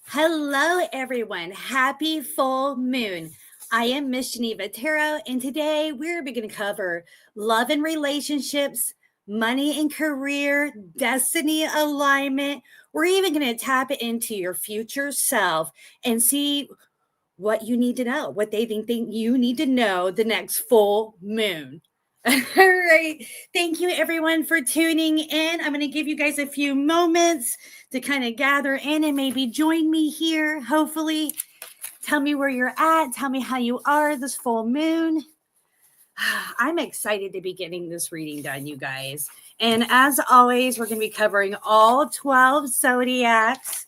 Hello, everyone. Happy full moon. I am Miss Geneva Tarot, and today we're going to cover love and relationships, money and career, destiny alignment. We're even going to tap into your future self and see what you need to know, what they think you need to know the next full moon. All right. Thank you, everyone, for tuning in. I'm going to give you guys a few moments to kind of gather in and maybe join me here. Hopefully, tell me where you're at. Tell me how you are this full moon. I'm excited to be getting this reading done, you guys. And as always, we're going to be covering all 12 zodiacs.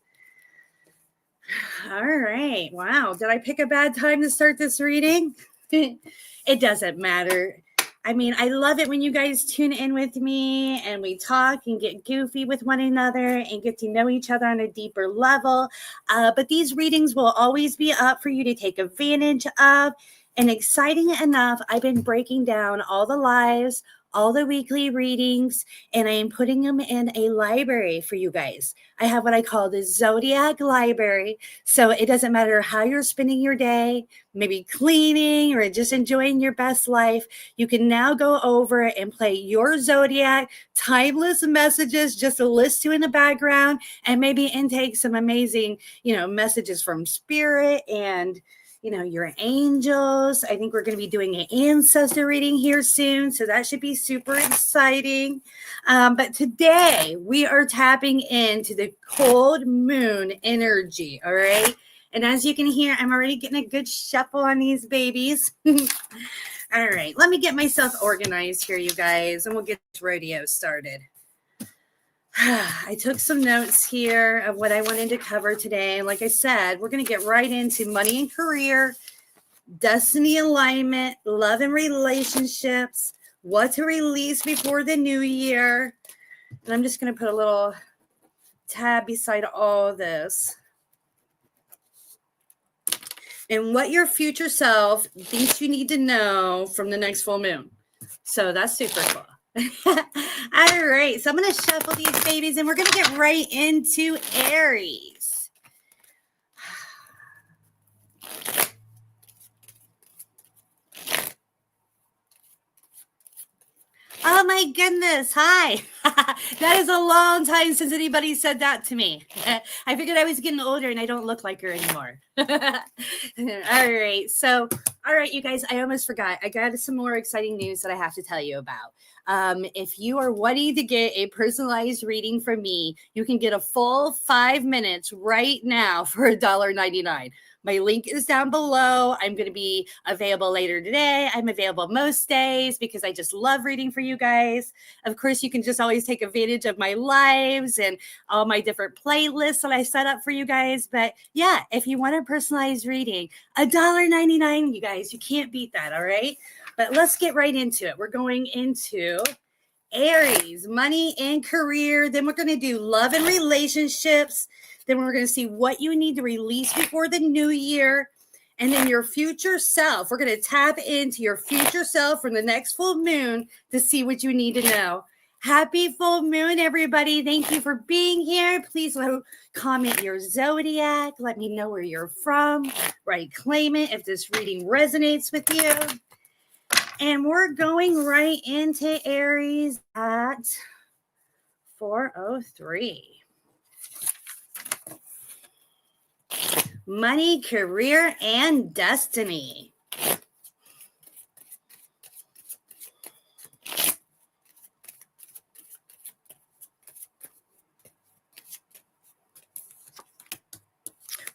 All right. Wow. Did I pick a bad time to start this reading? It doesn't matter. I mean, I love it when you guys tune in with me and we talk and get goofy with one another and get to know each other on a deeper level. But these readings will always be up for you to take advantage of. And exciting enough, I've been breaking down all the lives, all the weekly readings, and I am putting them in a library for you guys. I have what I call the Zodiac library. So it doesn't matter how you're spending your day, maybe cleaning or just enjoying your best life. You can now go over and play your Zodiac timeless messages, just a list to in the background, and maybe intake some amazing, messages from spirit and your angels. I think we're going to be doing an ancestor reading here soon, so that should be super exciting. But today we are tapping into the cold moon energy, all right? And as you can hear, I'm already getting a good shuffle on these babies. All right, let me get myself organized here, you guys, and we'll get this rodeo started. I took some notes here of what I wanted to cover today. Like I said, we're going to get right into money and career, destiny alignment, love and relationships, what to release before the new year. And I'm just going to put a little tab beside all this. And what your future self thinks you need to know from the next full moon. So that's super cool. All right, so I'm going to shuffle these babies and we're going to get right into Aries. Oh my goodness, hi. That is a long time since anybody said that to me. I figured I was getting older and I don't look like her anymore. All right, you guys, I almost forgot. I got some more exciting news that I have to tell you about. If you are wanting to get a personalized reading from me, you can get a full 5 minutes right now for $1.99. My link is down below. I'm going to be available later today. I'm available most days because I just love reading for you guys. Of course, you can just always take advantage of my lives and all my different playlists that I set up for you guys. But yeah, if you want a personalized reading, $1.99, you guys, you can't beat that, all right? But let's get right into it. We're going into Aries, money and career. Then we're going to do love and relationships. Then we're going to see what you need to release before the new year. And then your future self. We're going to tap into your future self from the next full moon to see what you need to know. Happy full moon, everybody. Thank you for being here. Please comment your zodiac. Let me know where you're from. Right, claim it if this reading resonates with you. And we're going right into Aries at 4:03. Money, career, and destiny.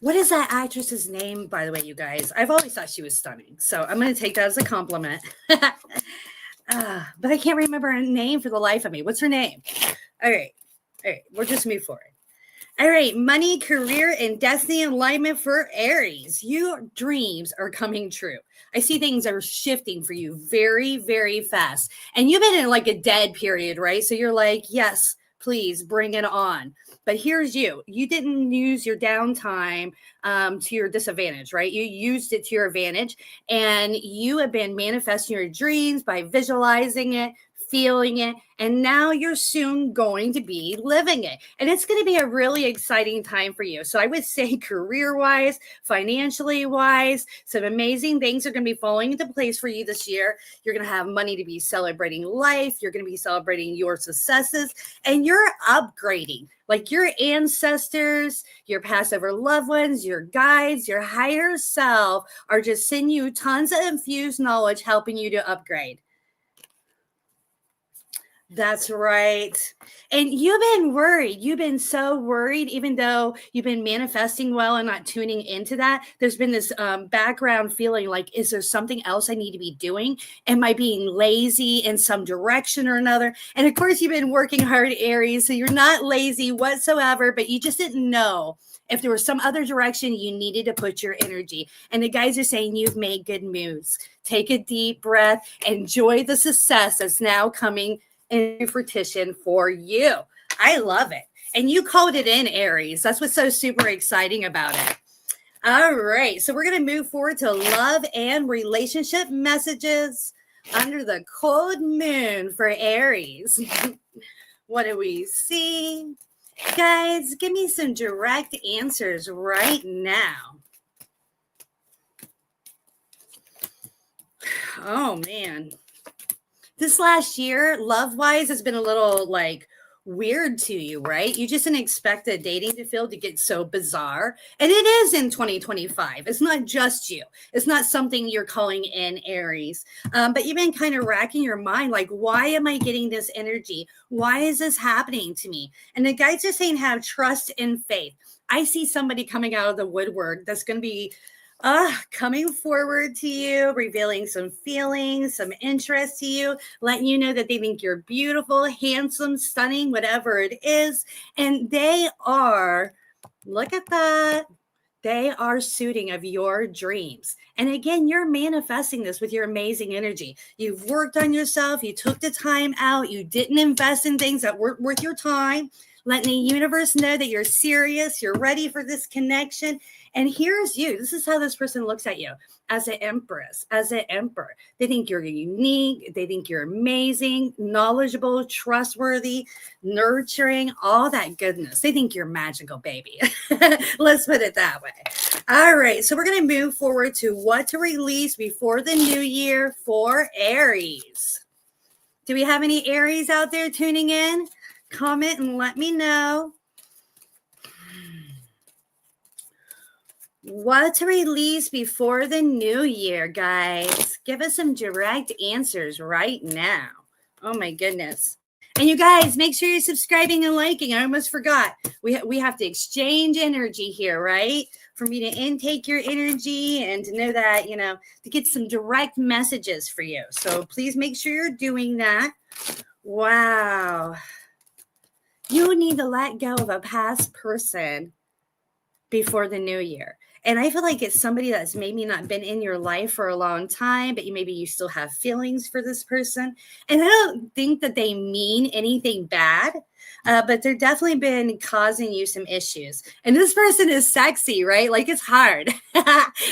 What is that actress's name, by the way, you guys? I've always thought she was stunning, so I'm going to take that as a compliment. But I can't remember her name for the life of me. What's her name? All right, we'll just move forward. All right, money, career, and destiny alignment for Aries. Your dreams are coming true. I see things are shifting for you very, very fast. And you've been in like a dead period, right? So you're like, yes, please bring it on. But here's you. You didn't use your downtime to your disadvantage, right? You used it to your advantage. And you have been manifesting your dreams by visualizing it, feeling it, and now you're soon going to be living it. And it's going to be a really exciting time for you. So I would say career-wise, financially wise, some amazing things are going to be falling into place for you this year. You're going to have money to be celebrating life. You're going to be celebrating your successes, and you're upgrading. Like your ancestors, your past ever loved ones, your guides, your higher self are just sending you tons of infused knowledge, helping you to upgrade. That's right. And you've been worried. You've been so worried, even though you've been manifesting well and not tuning into that. There's been this background feeling like, is there something else I need to be doing? Am I being lazy in some direction or another? And of course, you've been working hard, Aries. So you're not lazy whatsoever, but you just didn't know if there was some other direction you needed to put your energy. And the guys are saying you've made good moves. Take a deep breath. Enjoy the success that's now coming in fruition for you. I love it. And you called it in, Aries. That's what's so super exciting about it. All right. So we're going to move forward to love and relationship messages under the cold moon for Aries. What do we see? Guys, give me some direct answers right now. Oh, man. This last year, love-wise, has been a little like weird to you, right? You just didn't expect the dating to feel to get so bizarre. And it is in 2025. It's not just you. It's not something you're calling in, Aries. But you've been kind of racking your mind, like, why am I getting this energy? Why is this happening to me? And the guys are saying have trust and faith. I see somebody coming out of the woodwork that's going to be coming forward to you, revealing some feelings, some interest to you, letting you know that they think you're beautiful, handsome, stunning, whatever it is. And they are, look at that, they are suiting of your dreams. And again, you're manifesting this with your amazing energy. You've worked on yourself. You took the time out. You didn't invest in things that weren't worth your time. Letting the universe know that you're serious. You're ready for this connection. And here's you. This is how this person looks at you as an empress, as an emperor. They think you're unique. They think you're amazing, knowledgeable, trustworthy, nurturing, all that goodness. They think you're magical, baby. Let's put it that way. All right. So we're going to move forward to what to release before the new year for Aries. Do we have any Aries out there tuning in? Comment and let me know. What to release before the new year, guys? Give us some direct answers right now. Oh my goodness. And you guys, make sure you're subscribing and liking. I almost forgot. We have to exchange energy here, right? For me to intake your energy and to know that, you know, to get some direct messages for you. So please make sure you're doing that. Wow. You need to let go of a past person before the new year. And I feel like it's somebody that's maybe not been in your life for a long time, but maybe you still have feelings for this person. And I don't think that they mean anything bad, but they're definitely been causing you some issues. And this person is sexy, right? Like it's hard.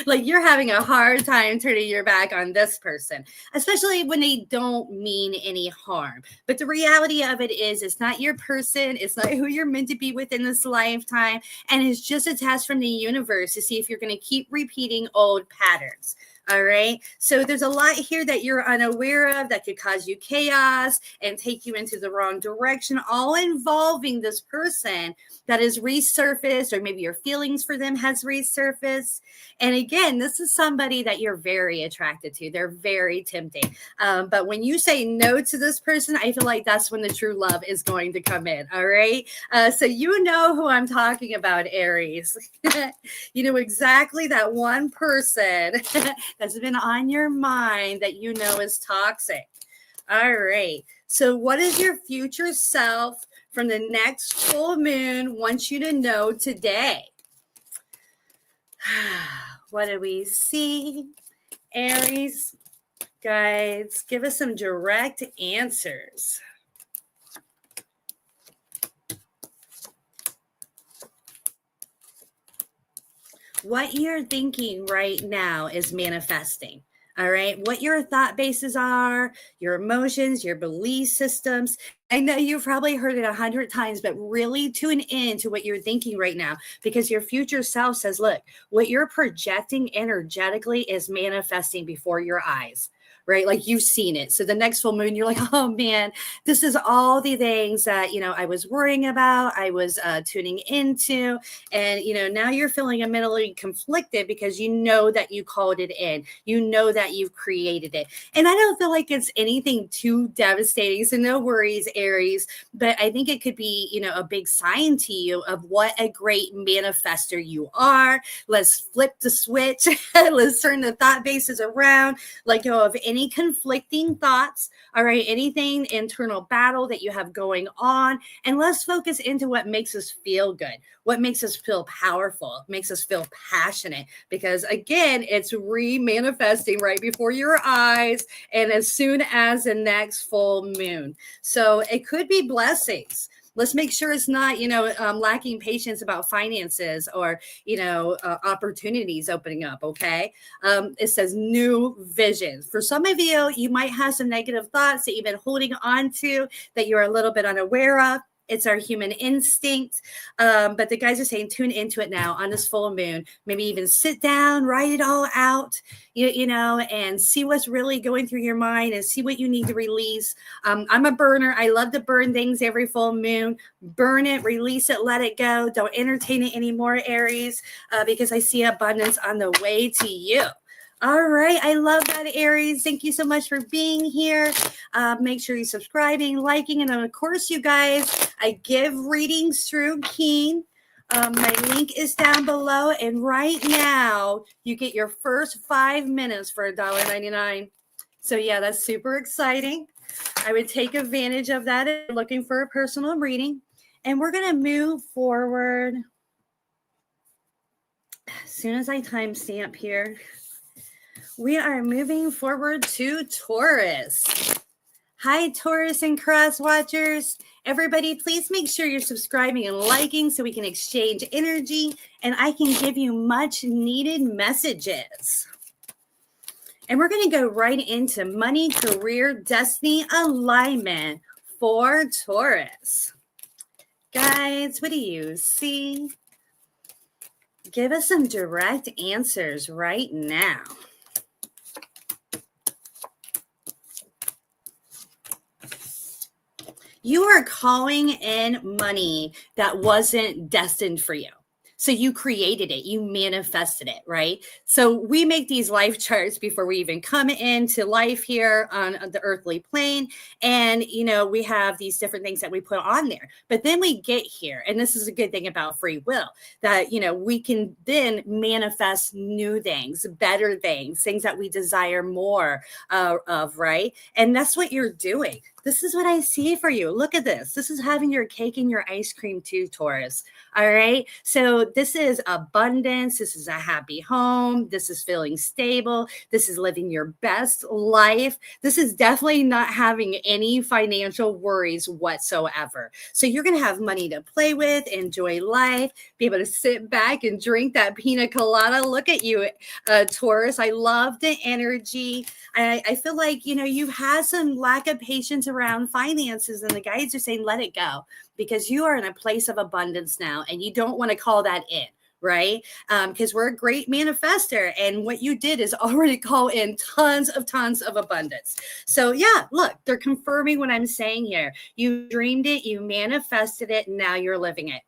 Like you're having a hard time turning your back on this person, especially when they don't mean any harm. But the reality of it is it's not your person. It's not who you're meant to be within this lifetime. And it's just a test from the universe to see if you're going to keep repeating old patterns. All right. So there's a lot here that you're unaware of that could cause you chaos and take you into the wrong direction, all involving this person that is resurfaced, or maybe your feelings for them has resurfaced. And again, this is somebody that you're very attracted to. They're very tempting. But when you say no to this person, I feel like that's when the true love is going to come in. All right. So you know who I'm talking about, Aries. You know exactly that one person that's been on your mind that you know is toxic. All right. So what is your future self from the next full moon wants you to know today? What do we see? Aries, guys, give us some direct answers. What you're thinking right now is manifesting. All right. What your thought bases are, your emotions, your belief systems. I know you've probably heard it 100 times, but really tune in to what you're thinking right now, because your future self says, look, what you're projecting energetically is manifesting before your eyes. Right? Like you've seen it. So the next full moon, you're like, oh man, this is all the things that, I was worrying about, I was tuning into. And, now you're feeling mentally conflicted because you know that you called it in. You know that you've created it. And I don't feel like it's anything too devastating. So no worries, Aries. But I think it could be, a big sign to you of what a great manifester you are. Let's flip the switch. Let's turn the thought bases around. Let go of any conflicting thoughts. All right. Anything internal battle that you have going on. And let's focus into what makes us feel good, what makes us feel powerful, makes us feel passionate, because again, it's re-manifesting right before your eyes and as soon as the next full moon. So it could be blessings. Let's make sure it's not, lacking patience about finances or, opportunities opening up. Okay. It says new visions. For some of you, you might have some negative thoughts that you've been holding on to that you're a little bit unaware of. It's our human instinct. But the guys are saying, tune into it now on this full moon. Maybe even sit down, write it all out, and see what's really going through your mind and see what you need to release. I'm a burner. I love to burn things every full moon. Burn it, release it, let it go. Don't entertain it anymore, Aries, because I see abundance on the way to you. All right. I love that, Aries. Thank you so much for being here. Make sure you're subscribing, liking, and of course, you guys, I give readings through Keen. My link is down below. And right now, you get your first 5 minutes for $1.99. So yeah, that's super exciting. I would take advantage of that if you're looking for a personal reading. And we're going to move forward. As soon as I timestamp here, we are moving forward to Taurus. Hi, Taurus and cross watchers. Everybody, please make sure you're subscribing and liking so we can exchange energy and I can give you much needed messages. And we're going to go right into money, career, destiny, alignment for Taurus. Guys, what do you see? Give us some direct answers right now. You are calling in money that wasn't destined for you. So you created it, you manifested it, right? So we make these life charts before we even come into life here on the earthly plane. And, we have these different things that we put on there. But then we get here, and this is a good thing about free will, that, we can then manifest new things, better things, things that we desire more of, right? And that's what you're doing. This is what I see for you. Look at this. This is having your cake and your ice cream too, Taurus. All right. So this is abundance. This is a happy home. This is feeling stable. This is living your best life. This is definitely not having any financial worries whatsoever. So you're going to have money to play with, enjoy life, be able to sit back and drink that pina colada. Look at you, Taurus. I love the energy. I feel like, you've had some lack of patience around finances, and the guides are saying, let it go, because you are in a place of abundance now, and you don't want to call that in, right? Because we're a great manifester, and what you did is already call in tons of abundance. So yeah, look, they're confirming what I'm saying here. You dreamed it, you manifested it, and now you're living it.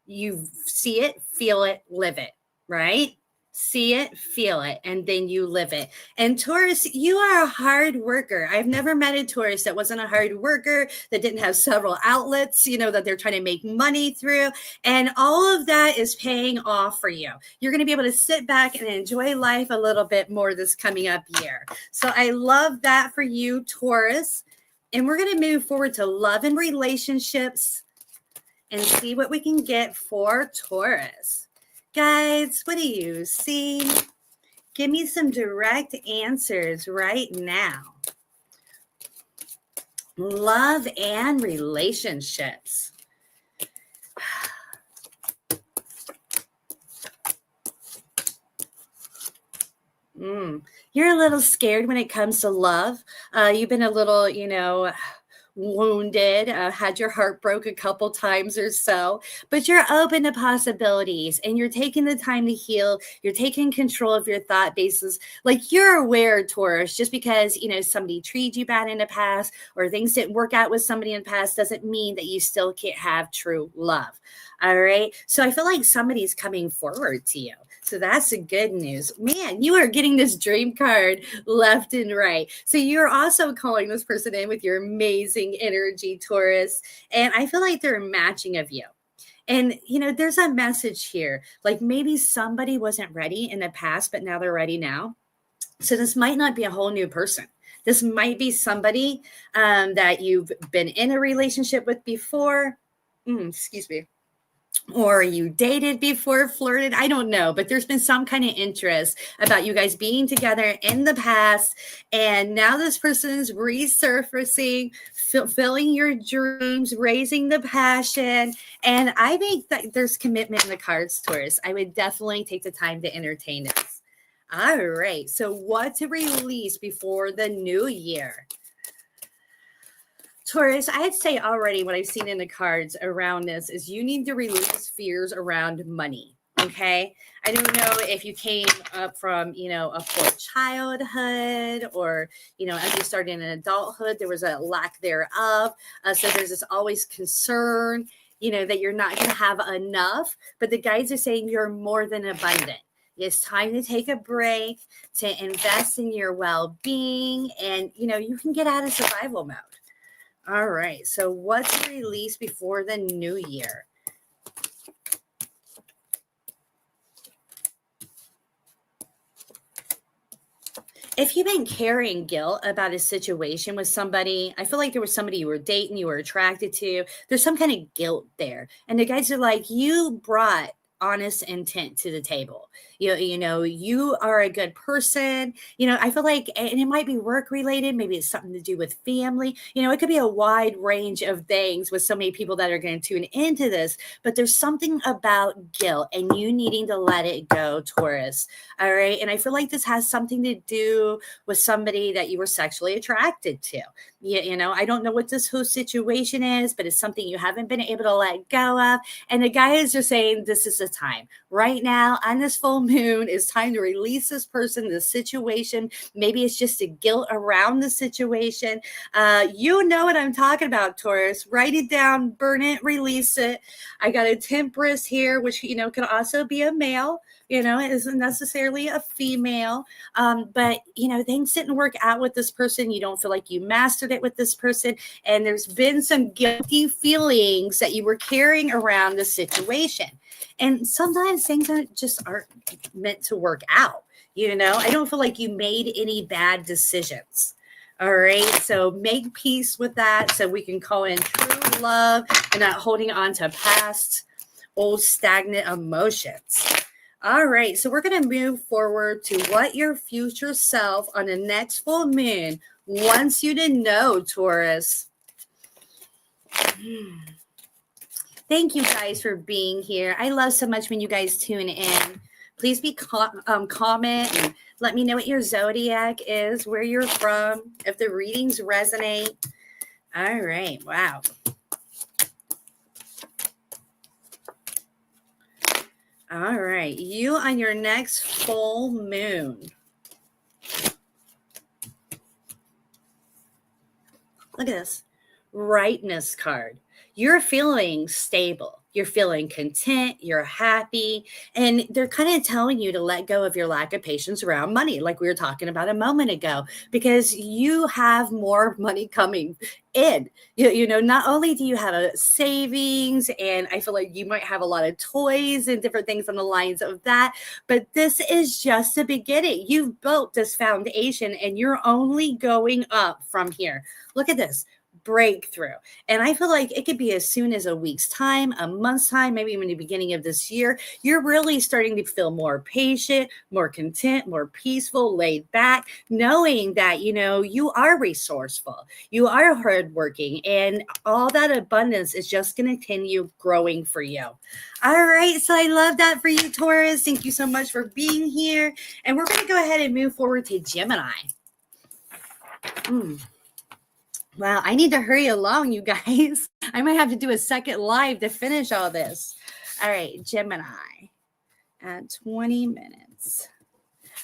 You see it, feel it, live it, right? See it, feel it, and then you live it. And Taurus, you are a hard worker. I've never met a Taurus that wasn't a hard worker, that didn't have several outlets, that they're trying to make money through. And all of that is paying off for you. You're going to be able to sit back and enjoy life a little bit more this coming up year. So I love that for you, Taurus. And we're going to move forward to love and relationships and see what we can get for Taurus. Guys, what do you see? Give me some direct answers right now. Love and relationships. You're a little scared when it comes to love. You've been a little, wounded, had your heart broke a couple times or so, but you're open to possibilities and you're taking the time to heal. You're taking control of your thought bases. Like you're aware, Taurus, just because, somebody treated you bad in the past or things didn't work out with somebody in the past doesn't mean that you still can't have true love. All right. So I feel like somebody's coming forward to you. So that's the good news. Man, you are getting this dream card left and right. So you're also calling this person in with your amazing energy, Taurus. And I feel like they're matching of you. And, there's a message here. Like maybe somebody wasn't ready in the past, but now they're ready now. So this might not be a whole new person. This might be somebody that you've been in a relationship with before. Excuse me. Or you dated before, flirted, I don't know, but there's been some kind of interest about you guys being together in the past. And now this person's resurfacing, fulfilling your dreams, raising the passion. And I think that there's commitment in the cards, Taurus. I would definitely take the time to entertain this. All right. So what to release before the new year? Taurus, I'd say already what I've seen in the cards around this is you need to release fears around money. Okay. I don't know if you came up from, a poor childhood or, as you started in adulthood, there was a lack thereof. So there's this always concern, that you're not going to have enough. But the guides are saying you're more than abundant. It's time to take a break, to invest in your well-being, and, you can get out of survival mode. All right. So what's released before the new year? If you've been carrying guilt about a situation with somebody, I feel like there was somebody you were dating, you were attracted to, there's some kind of guilt there. And the guys are like, you brought honest intent to the table. You are a good person. I feel like, and it might be work related. Maybe it's something to do with family. It could be a wide range of things with so many people that are going to tune into this, but there's something about guilt and you needing to let it go, Taurus. All right. And I feel like this has something to do with somebody that you were sexually attracted to. I don't know what this whole situation is, but it's something you haven't been able to let go of. And the guys are saying this is the time. Right now, on this full moon, it's time to release this person, this situation. Maybe it's just a guilt around the situation. You know what I'm talking about, Taurus. Write it down, burn it, release it. I got a Temperance here, which, could also be a male. It isn't necessarily a female, but, things didn't work out with this person. You don't feel like you mastered it with this person. And there's been some guilty feelings that you were carrying around the situation. And sometimes things aren't meant to work out. I don't feel like you made any bad decisions. All right. So make peace with that so we can call in true love and not holding on to past old stagnant emotions. All right, so we're going to move forward to what your future self on the next full moon wants you to know, Taurus. Thank you guys for being here. I love so much when you guys tune in. Please be comment and let me know what your zodiac is, where you're from, if the readings resonate. All right, wow. All right, you on your next full moon. Look at this rightness card. You're feeling stable. You're feeling content. You're happy. And they're kind of telling you to let go of your lack of patience around money, like we were talking about a moment ago, because you have more money coming in. Not only do you have a savings, and I feel like you might have a lot of toys and different things on the lines of that, but this is just the beginning. You've built this foundation and you're only going up from here. Look at this. breakthrough. And I feel like it could be as soon as a week's time, a month's time, maybe even the beginning of this year. You're really starting to feel more patient, more content, more peaceful, laid back, knowing that, you are resourceful, you are hardworking, and all that abundance is just going to continue growing for you. All right. So I love that for you, Taurus. Thank you so much for being here. And we're going to go ahead and move forward to Gemini. Wow, I need to hurry along, you guys. I might have to do a second live to finish all this. All right, Gemini at 20 minutes.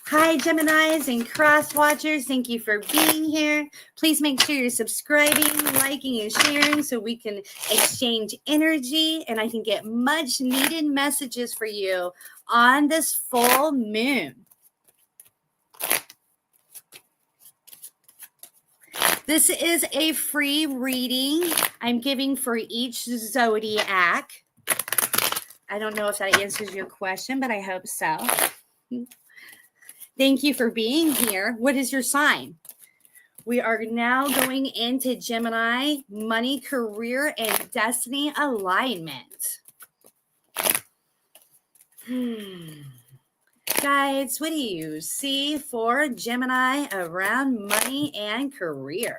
Hi, Geminis and cross watchers. Thank you for being here. Please make sure you're subscribing, liking, and sharing so we can exchange energy and I can get much needed messages for you on this full moon. This is a free reading I'm giving for each zodiac. I don't know if that answers your question, but I hope so. Thank you for being here. What is your sign? We are now going into Gemini, money, career, and destiny alignment. Guys, what do you see for Gemini around money and career?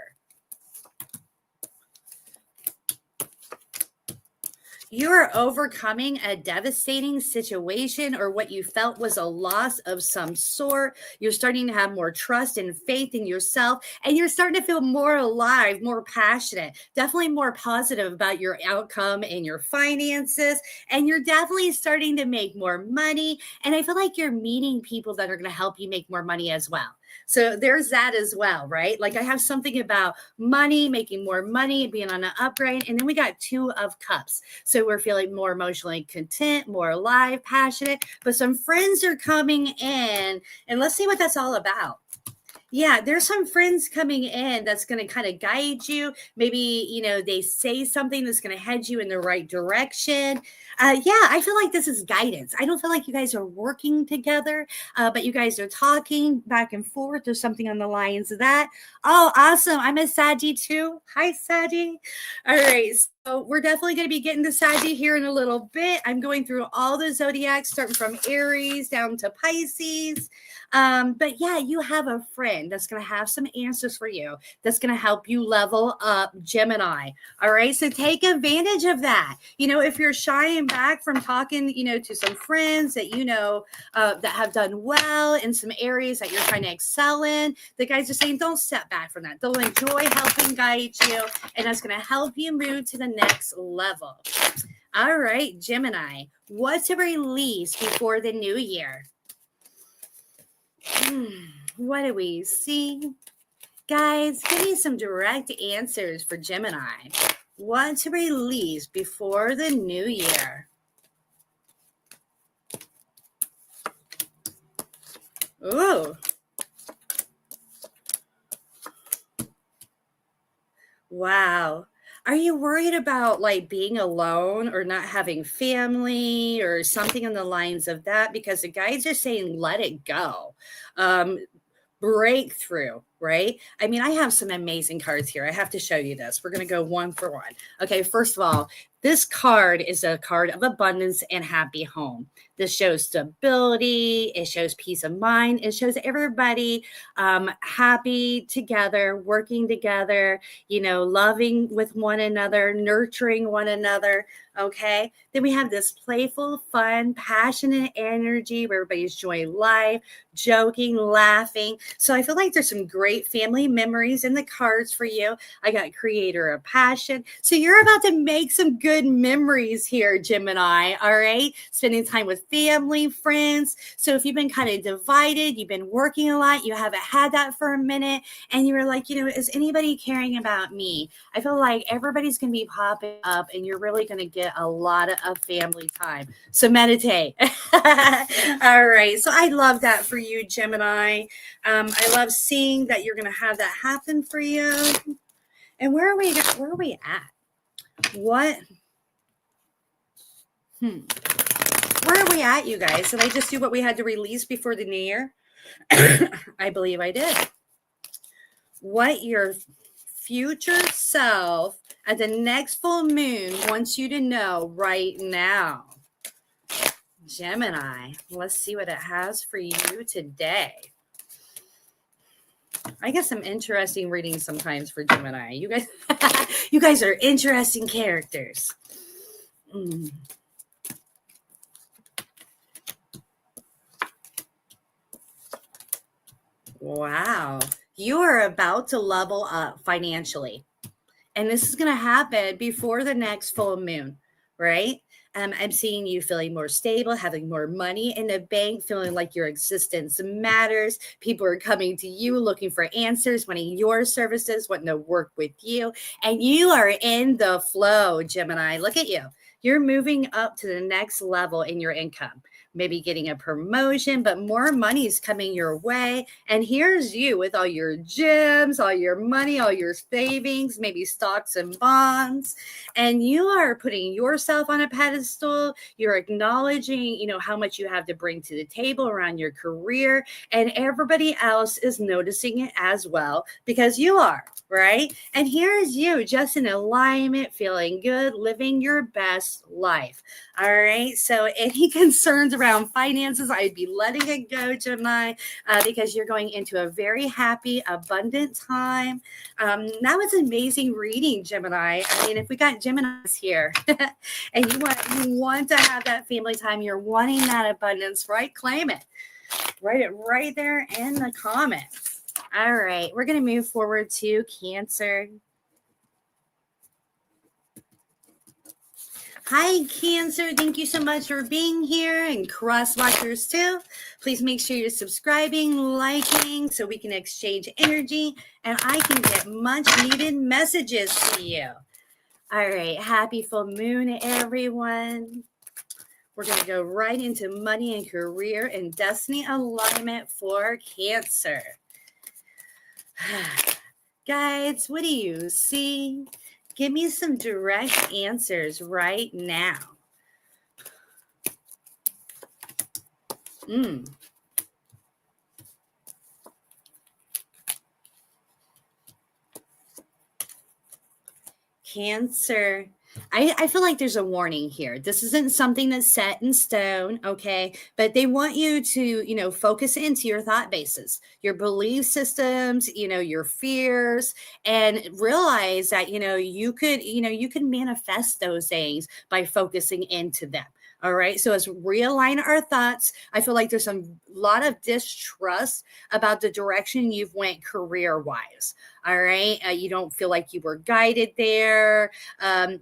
You're overcoming a devastating situation or what you felt was a loss of some sort. You're starting to have more trust and faith in yourself, and you're starting to feel more alive, more passionate, definitely more positive about your outcome and your finances. And you're definitely starting to make more money. And I feel like you're meeting people that are going to help you make more money as well. So there's that as well, right? Like I have something about money, making more money, being on an upgrade. And then we got 2 of cups. So we're feeling more emotionally content, more alive, passionate. But some friends are coming in and let's see what that's all about. Yeah, there's some friends coming in that's going to kind of guide you. Maybe, they say something that's going to head you in the right direction. I feel like this is guidance. I don't feel like you guys are working together, but you guys are talking back and forth. There's something on the lines of that. Oh, awesome. I'm a Saggy too. Hi, Saggy. All right. So we're definitely going to be getting to Saggy here in a little bit. I'm going through all the zodiacs, starting from Aries down to Pisces. But yeah, you have a friend that's going to have some answers for you. That's going to help you level up, Gemini. All right. So take advantage of that. If you're shying back from talking, to some friends that, that have done well in some areas that you're trying to excel in, the guys are saying, don't step back from that. They'll enjoy helping guide you. And that's going to help you move to the next level. All right, Gemini, what's a release before the new year? What do we see? Guys, give me some direct answers for Gemini. What to release before the new year? Ooh. Wow. Are you worried about being alone or not having family or something on the lines of that? Because the guides are saying, let it go. Breakthrough, right? I mean, I have some amazing cards here. I have to show you this. We're going to go one for one. Okay, first of all, this card is a card of abundance and happy home. This shows stability. It shows peace of mind. It shows everybody happy together, working together, loving with one another, nurturing one another. Okay. Then we have this playful, fun, passionate energy where everybody's enjoying life, joking, laughing. So I feel like there's some great family memories in the cards for you. I got creator of passion. So you're about to make some good memories here, Gemini. All right. Spending time with family, friends. So if you've been kind of divided, you've been working a lot, you haven't had that for a minute, and you were like, is anybody caring about me? I feel like everybody's going to be popping up and you're really going to get a lot of family time. So meditate. All right. So I love that for you, Gemini. I love seeing that you're going to have that happen for you. And where are we at? What? Where are we at, you guys? Did I just do what we had to release before the new year? I believe I did. What you're future self at the next full moon wants you to know right now? Gemini, let's see what it has for you today. I guess some interesting readings sometimes for Gemini. You guys, you guys are interesting characters. Wow. You are about to level up financially. And this is going to happen before the next full moon, right? I'm seeing you feeling more stable, having more money in the bank, feeling like your existence matters. People are coming to you looking for answers, wanting your services, wanting to work with you. And you are in the flow, Gemini. Look at you. You're moving up to the next level in your income. Maybe getting a promotion, but more money is coming your way. And here's you with all your gems, all your money, all your savings, maybe stocks and bonds. And you are putting yourself on a pedestal. You're acknowledging, how much you have to bring to the table around your career. And everybody else is noticing it as well because you are, right? And here's you just in alignment, feeling good, living your best life. All right. So any concerns around finances, I'd be letting it go, Gemini, because you're going into a very happy, abundant time. That was an amazing reading, Gemini. I mean, if we got Geminis here and you want to have that family time, you're wanting that abundance, right? Claim it. Write it right there in the comments. All right. We're going to move forward to Cancer. Hi, Cancer. Thank you so much for being here, and cross watchers too. Please make sure you're subscribing, liking, so we can exchange energy and I can get much needed messages to you. All right. Happy full moon, everyone. We're going to go right into money and career and destiny alignment for Cancer. Guys, what do you see? Give me some direct answers right now. Cancer. I feel like there's a warning here. This isn't something that's set in stone, okay? But they want you to, focus into your thought bases, your belief systems, your fears, and realize that, you could manifest those things by focusing into them. All right. So as we realign our thoughts, I feel like there's a lot of distrust about the direction you've went career-wise. All right. You don't feel like you were guided there.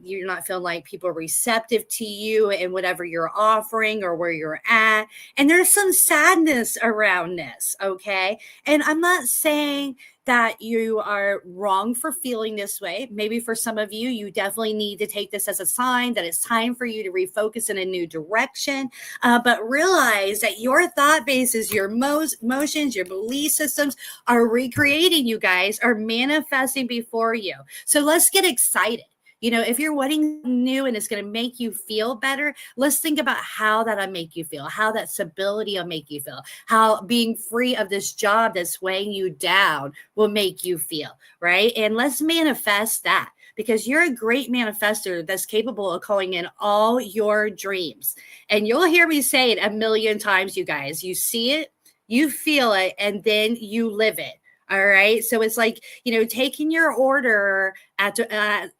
You're not feeling like people are receptive to you and whatever you're offering or where you're at. And there's some sadness around this. Okay. And I'm not saying that you are wrong for feeling this way. Maybe for some of you, you definitely need to take this as a sign that it's time for you to refocus in a new direction. But realize that your thought bases, your emotions, your belief systems are recreating, you guys, are manifesting before you. So let's get excited. If you're wanting new and it's going to make you feel better, let's think about how that'll make you feel, how that stability will make you feel, how being free of this job that's weighing you down will make you feel, right? And let's manifest that because you're a great manifester that's capable of calling in all your dreams. And you'll hear me say it a million times, you guys. You see it, you feel it, and then you live it. All right. So it's like, taking your order at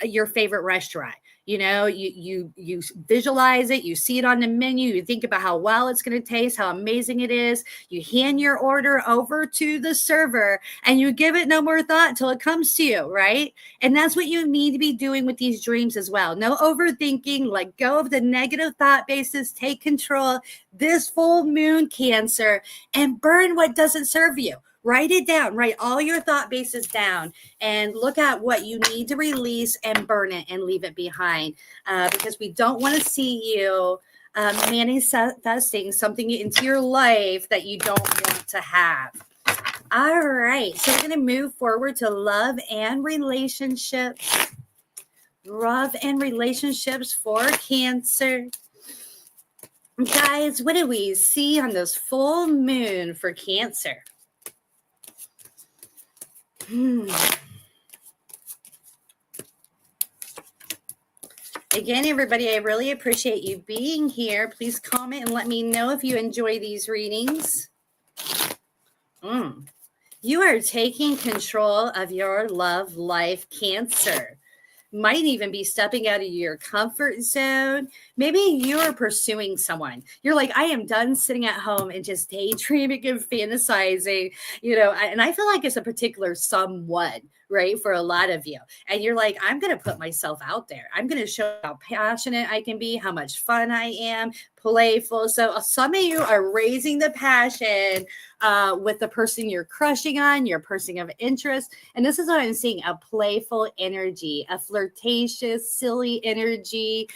your favorite restaurant. You visualize it, you see it on the menu, you think about how well it's going to taste, how amazing it is. You hand your order over to the server and you give it no more thought until it comes to you, right? And that's what you need to be doing with these dreams as well. No overthinking, let go of the negative thought basis, take control this full moon, Cancer, and burn what doesn't serve you. Write it down, write all your thought bases down and look at what you need to release and burn it and leave it behind because we don't want to see you manifesting something into your life that you don't want to have. All right, so we're going to move forward to love and relationships. Love and relationships for Cancer. Guys, what do we see on this full moon for Cancer? Again, everybody, I really appreciate you being here. Please comment and let me know if you enjoy these readings. You are taking control of your love life, Cancer. Might even be stepping out of your comfort zone. Maybe you're pursuing someone. You're like, I am done sitting at home and just daydreaming and fantasizing, and I feel like it's a particular someone, right? For a lot of you. And you're like, I'm going to put myself out there. I'm going to show how passionate I can be, how much fun I am, playful. So some of you are raising the passion with the person you're crushing on, your person of interest. And this is what I'm seeing, a playful energy, a flirtatious, silly energy,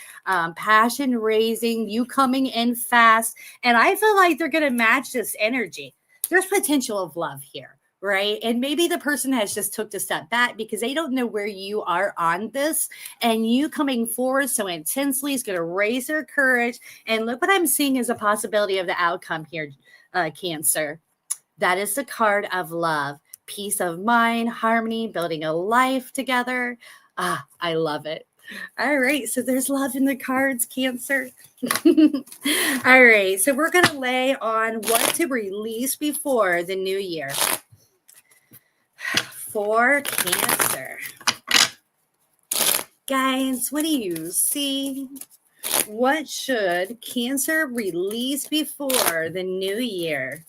passion raising, you coming in fast. And I feel like they're going to match this energy. There's potential of love here. Right. And maybe the person has just took a step back because they don't know where you are on this, and you coming forward so intensely is going to raise their courage. And look what I'm seeing is a possibility of the outcome here, Cancer. That is the card of love, peace of mind, harmony, building a life together. I love it. All right. So there's love in the cards, Cancer. All right. So we're going to lay on what to release before the new year. For Cancer. Guys, what do you see? What should Cancer release before the new year?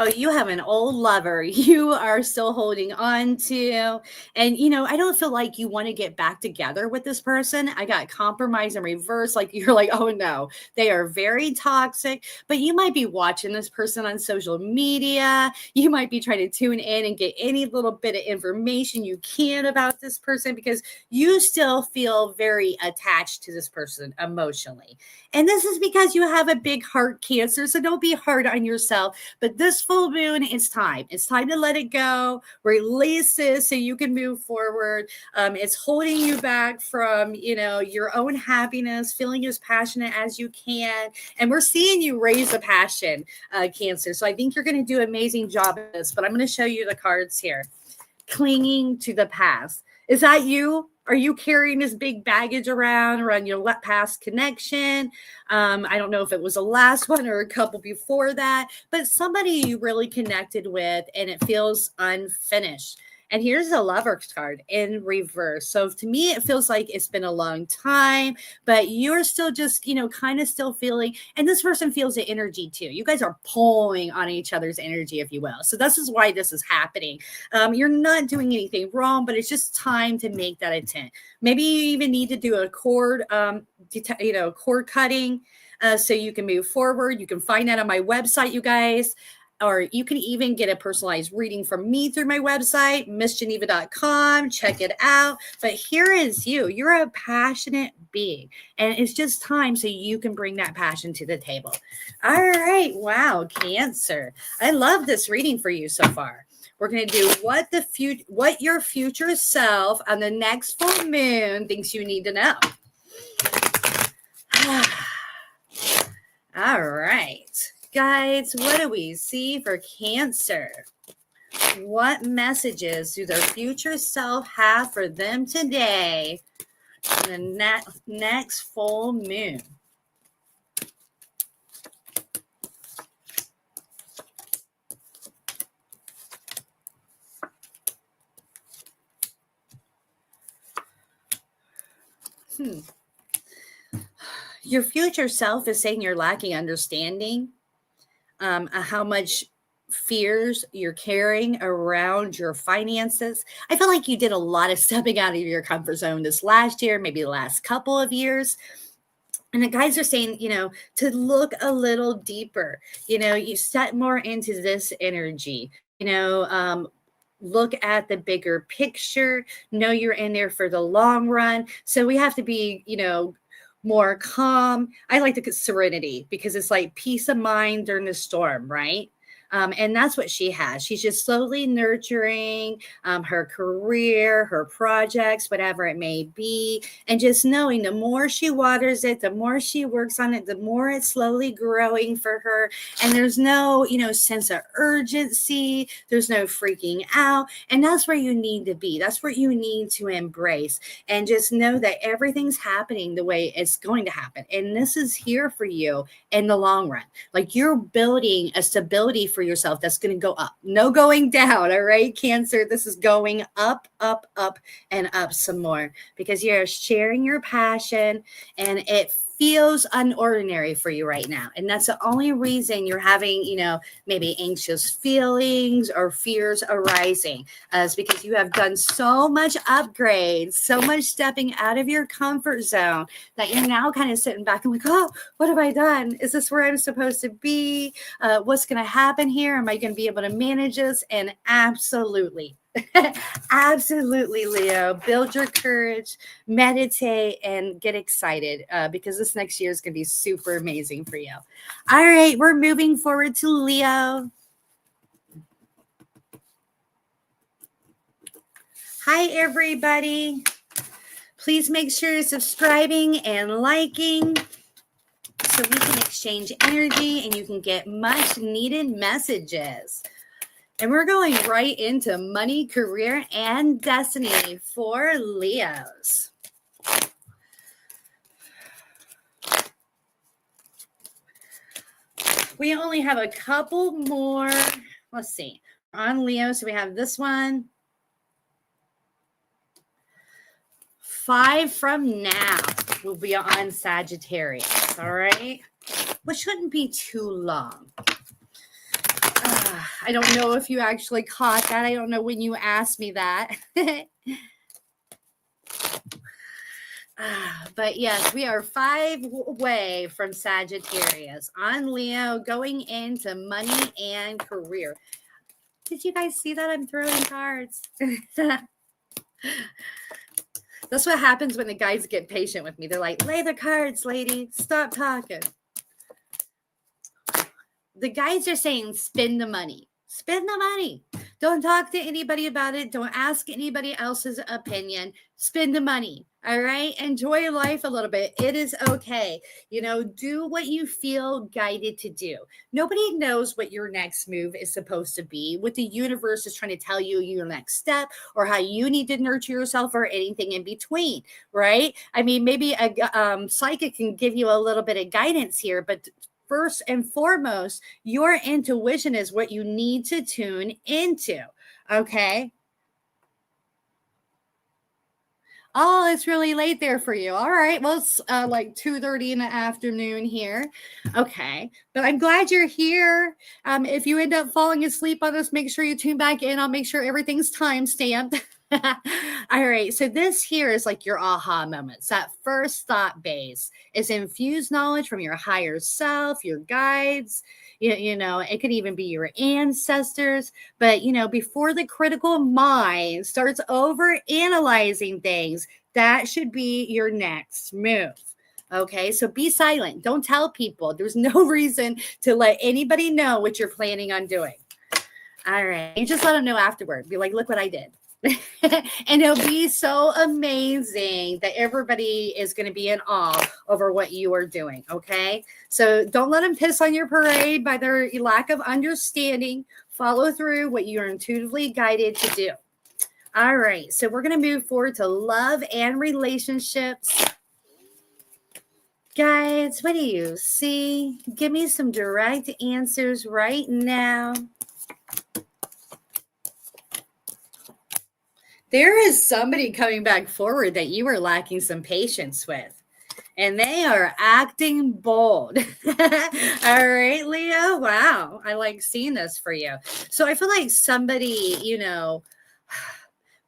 Oh, you have an old lover you are still holding on to. And, I don't feel like you want to get back together with this person. I got compromise in reverse. Like, you're like, oh no, they are very toxic. But you might be watching this person on social media. You might be trying to tune in and get any little bit of information you can about this person because you still feel very attached to this person emotionally. And this is because you have a big heart, Cancer. So don't be hard on yourself. But this full moon, it's time. It's time to let it go. Release this so you can move forward. It's holding you back from, your own happiness, feeling as passionate as you can. And we're seeing you raise the passion, Cancer. So I think you're going to do an amazing job at this. But I'm going to show you the cards here. Clinging to the past. Is that you? Are you carrying this big baggage around your past connection? I don't know if it was the last one or a couple before that, but somebody you really connected with and it feels unfinished. And here's the Lover's card in reverse. So to me, it feels like it's been a long time, but you're still just, kind of still feeling, and this person feels the energy too. You guys are pulling on each other's energy, if you will. So this is why this is happening. You're not doing anything wrong, but it's just time to make that intent. Maybe you even need to do a cord, cord cutting so you can move forward. You can find that on my website, you guys. Or you can even get a personalized reading from me through my website, missgeneva.com. Check it out. But here is you. You're a passionate being. And it's just time so you can bring that passion to the table. All right. Wow, Cancer. I love this reading for you so far. We're going to do what your future self on the next full moon thinks you need to know. All right. Guys, what do we see for Cancer? What messages do their future self have for them today in the next full moon? Your future self is saying you're lacking understanding. How much fears you're carrying around your finances. I feel like you did a lot of stepping out of your comfort zone this last year, maybe the last couple of years. And the guys are saying, to look a little deeper, you step more into this energy, look at the bigger picture, know you're in there for the long run. So we have to be, more calm. I like the serenity because it's like peace of mind during the storm, right? And that's what she has. She's just slowly nurturing her career, her projects, whatever it may be. And just knowing the more she waters it, the more she works on it, the more it's slowly growing for her. And there's no, sense of urgency. There's no freaking out. And that's where you need to be. That's where you need to embrace and just know that everything's happening the way it's going to happen. And this is here for you in the long run. Like you're building a stability for yourself that's going to go up. No going down. All right, Cancer. This is going up, up, up, and up some more because you're sharing your passion and it feels unordinary for you right now. And that's the only reason you're having, maybe anxious feelings or fears arising is because you have done so much upgrades, so much stepping out of your comfort zone that you're now kind of sitting back and like, oh, what have I done? Is this where I'm supposed to be? What's going to happen here? Am I going to be able to manage this? And absolutely. Absolutely, Leo. Build your courage, meditate, and get excited because this next year is going to be super amazing for you. All right, we're moving forward to Leo. Hi, everybody. Please make sure you're subscribing and liking so we can exchange energy and you can get much needed messages. And we're going right into money, career, and destiny for Leos. We only have a couple more. Let's see. On Leo, so we have this one. 5 from now will be on Sagittarius. All right. Which shouldn't be too long. I don't know if you actually caught that. I don't know when you asked me that. But yes, we are 5 away from Sagittarius on Leo going into money and career. Did you guys see that? I'm throwing cards. That's what happens when the guys get patient with me. They're like, lay the cards, lady. Stop talking. The guys are saying, spend the money. Spend the money. Don't talk to anybody about it. Don't ask anybody else's opinion. Spend the money. All right. Enjoy life a little bit. It is okay. Do what you feel guided to do. Nobody knows what your next move is supposed to be, what the universe is trying to tell you your next step or how you need to nurture yourself or anything in between. Right. I mean, maybe a psychic can give you a little bit of guidance here, but first and foremost, your intuition is what you need to tune into. Okay. Oh, it's really late there for you. All right. Well, it's like 2:30 in the afternoon here. Okay. But I'm glad you're here. If you end up falling asleep on us, make sure you tune back in. I'll make sure everything's time stamped. All right. So this here is like your aha moments. That first thought base is infused knowledge from your higher self, your guides. It could even be your ancestors. But, before the critical mind starts over analyzing things, that should be your next move. Okay, so be silent. Don't tell people. There's no reason to let anybody know what you're planning on doing. All right. You just let them know afterward. Be like, look what I did. And it'll be so amazing that everybody is going to be in awe over what you are doing. Okay. So don't let them piss on your parade by their lack of understanding. Follow through what you are intuitively guided to do. All right. So we're going to move forward to love and relationships. Guys, what do you see? Give me some direct answers right now. There is somebody coming back forward that you were lacking some patience with, and they are acting bold. All right, Leo. Wow. I like seeing this for you. So I feel like somebody,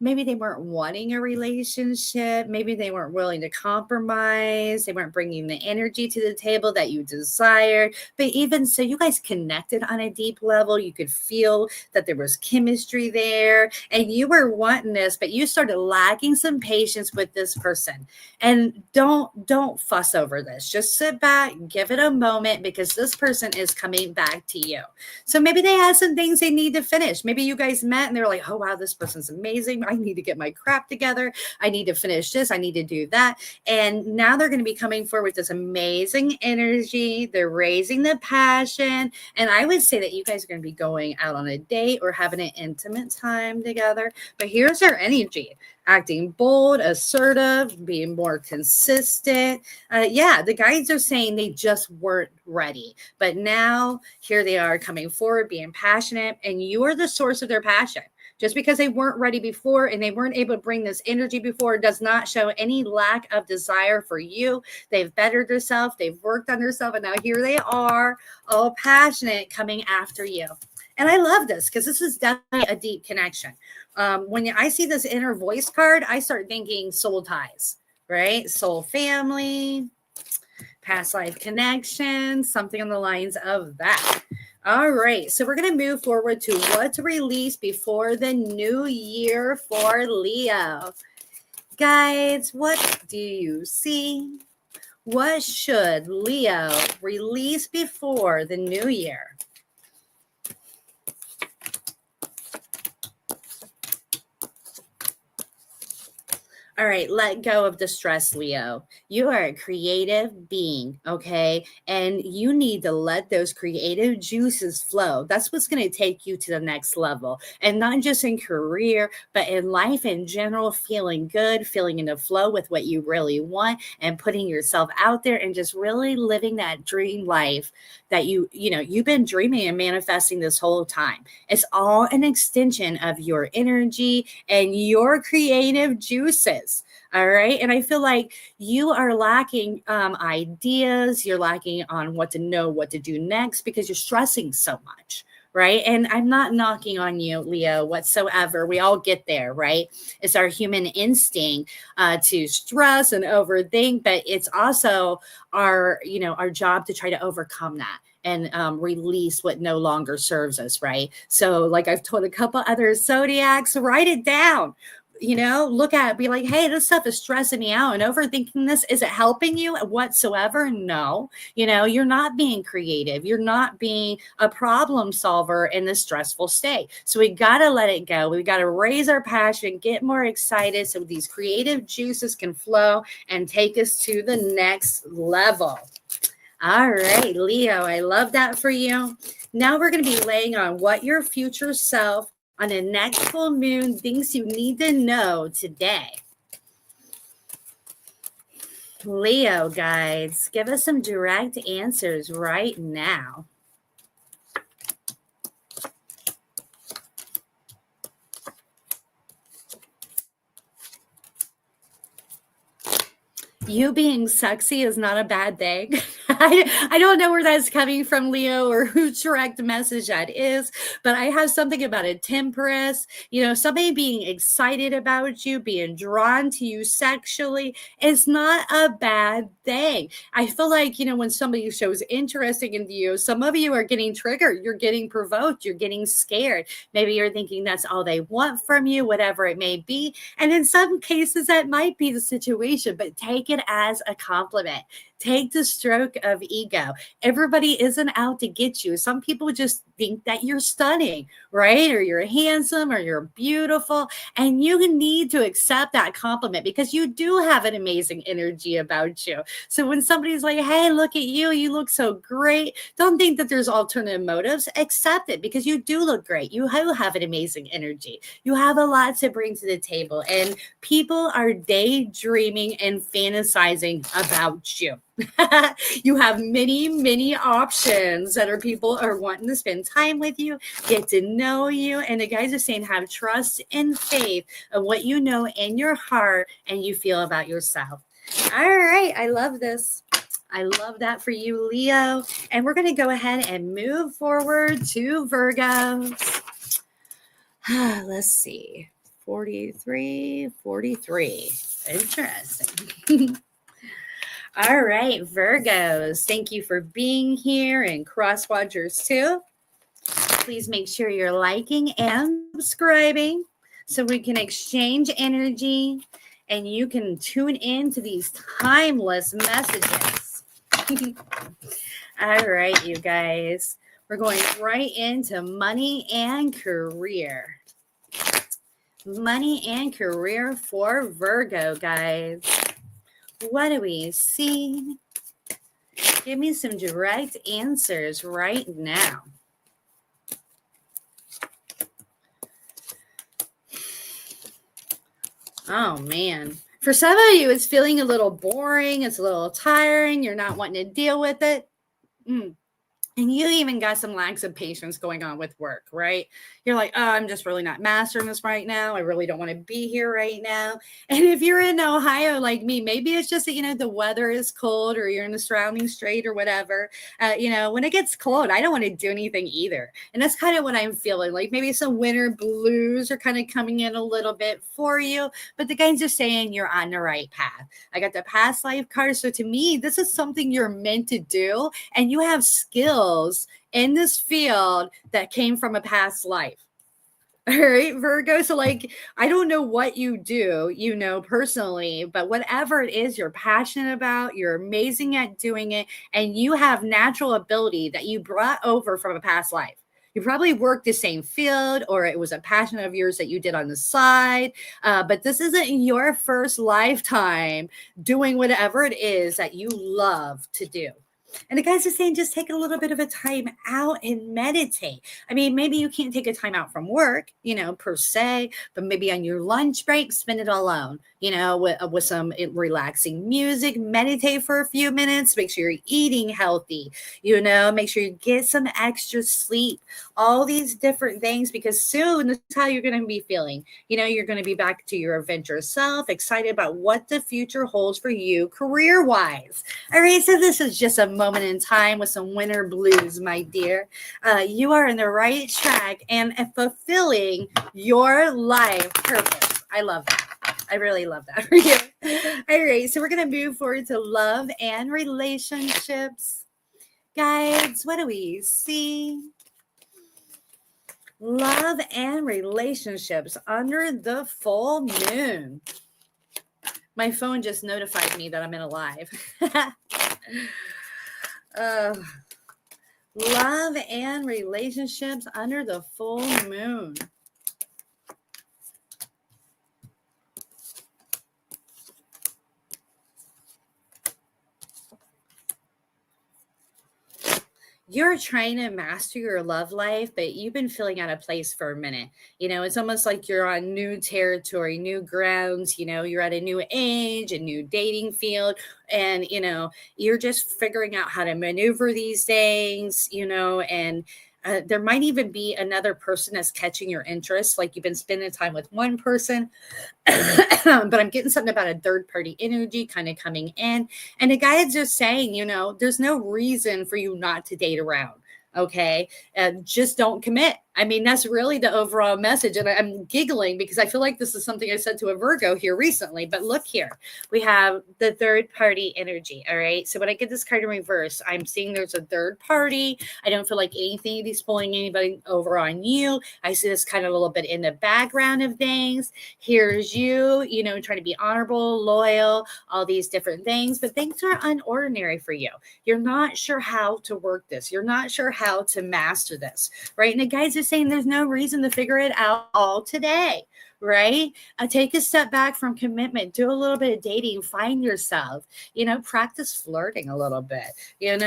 maybe they weren't wanting a relationship. Maybe they weren't willing to compromise. They weren't bringing the energy to the table that you desired. But even so, you guys connected on a deep level. You could feel that there was chemistry there and you were wanting this, but you started lacking some patience with this person. And don't fuss over this. Just sit back, give it a moment, because this person is coming back to you. So maybe they had some things they need to finish. Maybe you guys met and they're like, oh, wow, this person's amazing. I need to get my crap together. I need to finish this. I need to do that. And now they're going to be coming forward with this amazing energy. They're raising the passion. And I would say that you guys are going to be going out on a date or having an intimate time together. But here's their energy: acting bold, assertive, being more consistent. Yeah, the guides are saying they just weren't ready. But now here they are coming forward, being passionate, and you are the source of their passion. Just because they weren't ready before and they weren't able to bring this energy before does not show any lack of desire for you. They've bettered themselves. They've worked on themselves. And now here they are, all passionate, coming after you. And I love this because this is definitely a deep connection. When I see this inner voice card, I start thinking soul ties, right? Soul family, past life connection, something on the lines of that. All right, so we're going to move forward to what to release before the new year for Leo. Guides, what do you see? What should Leo release before the new year? All right, let go of the stress, Leo. You are a creative being, okay? And you need to let those creative juices flow. That's what's going to take you to the next level. And not just in career, but in life in general, feeling good, feeling in the flow with what you really want and putting yourself out there and just really living that dream life that you've been dreaming and manifesting this whole time. It's all an extension of your energy and your creative juices. All right. And I feel like you are lacking ideas. You're lacking on what to know, what to do next, because you're stressing so much. Right. And I'm not knocking on you, Leo, whatsoever. We all get there. Right. It's our human instinct to stress and overthink, but it's also our job to try to overcome that and release what no longer serves us. Right. So like I've told a couple other zodiacs, write it down. Look at it, be like, hey, this stuff is stressing me out and overthinking this. Is it helping you whatsoever? No. You're not being creative. You're not being a problem solver in this stressful state. So we got to let it go. We got to raise our passion, get more excited so these creative juices can flow and take us to the next level. All right, Leo, I love that for you. Now we're going to be laying on what your future self on the next full moon, things you need to know today. Leo, guides, give us some direct answers right now. You being sexy is not a bad thing. I don't know where that's coming from, Leo, or whose direct message that is, but I have something about a temperance, somebody being excited about you, being drawn to you sexually is not a bad thing. I feel like, when somebody shows interest in you, some of you are getting triggered, you're getting provoked, you're getting scared. Maybe you're thinking that's all they want from you, whatever it may be. And in some cases, that might be the situation, but take it as a compliment. Take the stroke of ego. Everybody isn't out to get you. Some people just think that you're stunning, right? Or you're handsome or you're beautiful. And you need to accept that compliment because you do have an amazing energy about you. So when somebody's like, hey, look at you, you look so great. Don't think that there's alternative motives. Accept it because you do look great. You do have an amazing energy. You have a lot to bring to the table. And people are daydreaming and fantasizing about you. You have many, many options that people are wanting to spend time with you, get to know you. And the guys are saying have trust and faith of what you know in your heart and you feel about yourself. All right. I love this. I love that for you, Leo. And we're going to go ahead and move forward to Virgos. Let's see. 43, 43. Interesting. All right, Virgos, thank you for being here, and cross watchers too. Please make sure you're liking and subscribing so we can exchange energy and you can tune in to these timeless messages. All right, you guys, we're going right into money and career. Money and career for Virgo, guys. What do we see? Give me some direct answers right now. Oh, man. For some of you, it's feeling a little boring. It's a little tiring. You're not wanting to deal with it. And you even got some lacks of patience going on with work, right? You're like, oh, I'm just really not mastering this right now. I really don't want to be here right now. And if you're in Ohio like me, maybe it's just that, the weather is cold or you're in the surrounding state or whatever. When it gets cold, I don't want to do anything either. And that's kind of what I'm feeling. Like maybe some winter blues are kind of coming in a little bit for you. But the guys are saying you're on the right path. I got the past life card. So to me, this is something you're meant to do. And you have skills in this field that came from a past life. All right, Virgo. So I don't know what you do, personally, but whatever it is you're passionate about, you're amazing at doing it. And you have natural ability that you brought over from a past life. You probably worked the same field, or it was a passion of yours that you did on the side. But this isn't your first lifetime doing whatever it is that you love to do. And the guys are saying just take a little bit of a time out and meditate. I mean, maybe you can't take a time out from work, per se, but maybe on your lunch break, spend it alone, with some relaxing music, meditate for a few minutes, make sure you're eating healthy, make sure you get some extra sleep, all these different things, because soon this is how you're going to be feeling. You're going to be back to your adventurous self, excited about what the future holds for you career-wise. All right, so this is just a moment in time with some winter blues, my dear. You are in the right track and fulfilling your life purpose. I love that. I really love that for you. All right, so we're going to move forward to love and relationships. Guys, what do we see? Love and relationships under the full moon. My phone just notified me that I'm in a live. Love and relationships under the full moon. You're trying to master your love life, but you've been feeling out of place for a minute. It's almost like you're on new territory, new grounds, you're at a new age, a new dating field, and, you're just figuring out how to maneuver these things, and there might even be another person that's catching your interest. Like you've been spending time with one person, but I'm getting something about a third party energy kind of coming in. And the guy is just saying, there's no reason for you not to date around. Okay. Just don't commit. I mean, that's really the overall message. And I'm giggling because I feel like this is something I said to a Virgo here recently. But look here, we have the third party energy. All right. So when I get this card in reverse, I'm seeing there's a third party. I don't feel like anything is pulling anybody over on you. I see this kind of a little bit in the background of things. Here's you, trying to be honorable, loyal, all these different things. But things are unordinary for you. You're not sure how to work this. You're not sure how to master this. Right. And the guys are saying there's no reason to figure it out all today, right? Take a step back from commitment, do a little bit of dating, find yourself, practice flirting a little bit, get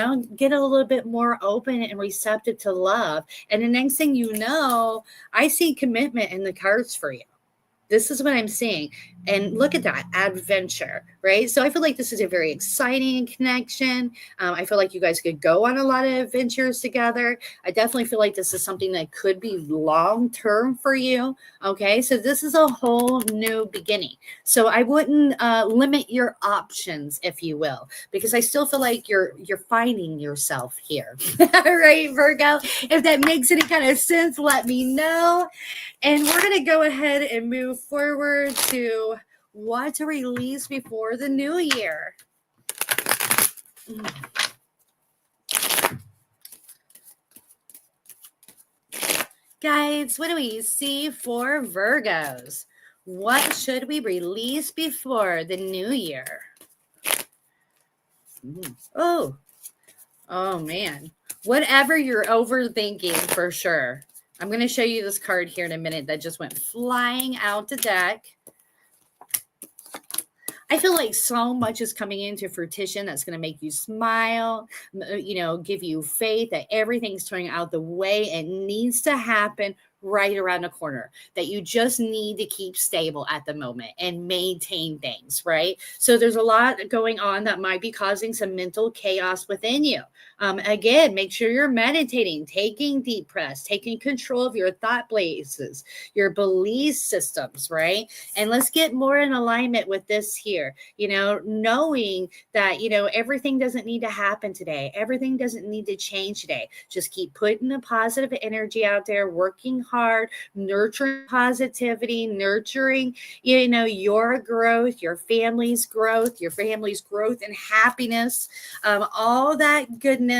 a little bit more open and receptive to love. And the next thing you know, I see commitment in the cards for you. This is what I'm seeing. And look at that adventure, right? So I feel like this is a very exciting connection. I feel like you guys could go on a lot of adventures together. I definitely feel like this is something that could be long-term for you. Okay. So this is a whole new beginning. So I wouldn't limit your options, if you will, because I still feel like you're finding yourself here. All right, Virgo, if that makes any kind of sense, let me know. And we're going to go ahead and move forward to what to release before the new year. Guys, what do we see for Virgos? What should we release before the new year? Oh man. Whatever you're overthinking, for sure. I'm going to show you this card here in a minute that just went flying out the deck. I feel like so much is coming into fruition that's going to make you smile, give you faith that everything's turning out the way it needs to happen right around the corner, that you just need to keep stable at the moment and maintain things, right? So there's a lot going on that might be causing some mental chaos within you. Again, make sure you're meditating, taking deep breaths, taking control of your thought places, your belief systems, right? And let's get more in alignment with this here, knowing that, everything doesn't need to happen today. Everything doesn't need to change today. Just keep putting the positive energy out there, working hard, nurturing positivity, nurturing, your growth, your family's growth and happiness, all that goodness,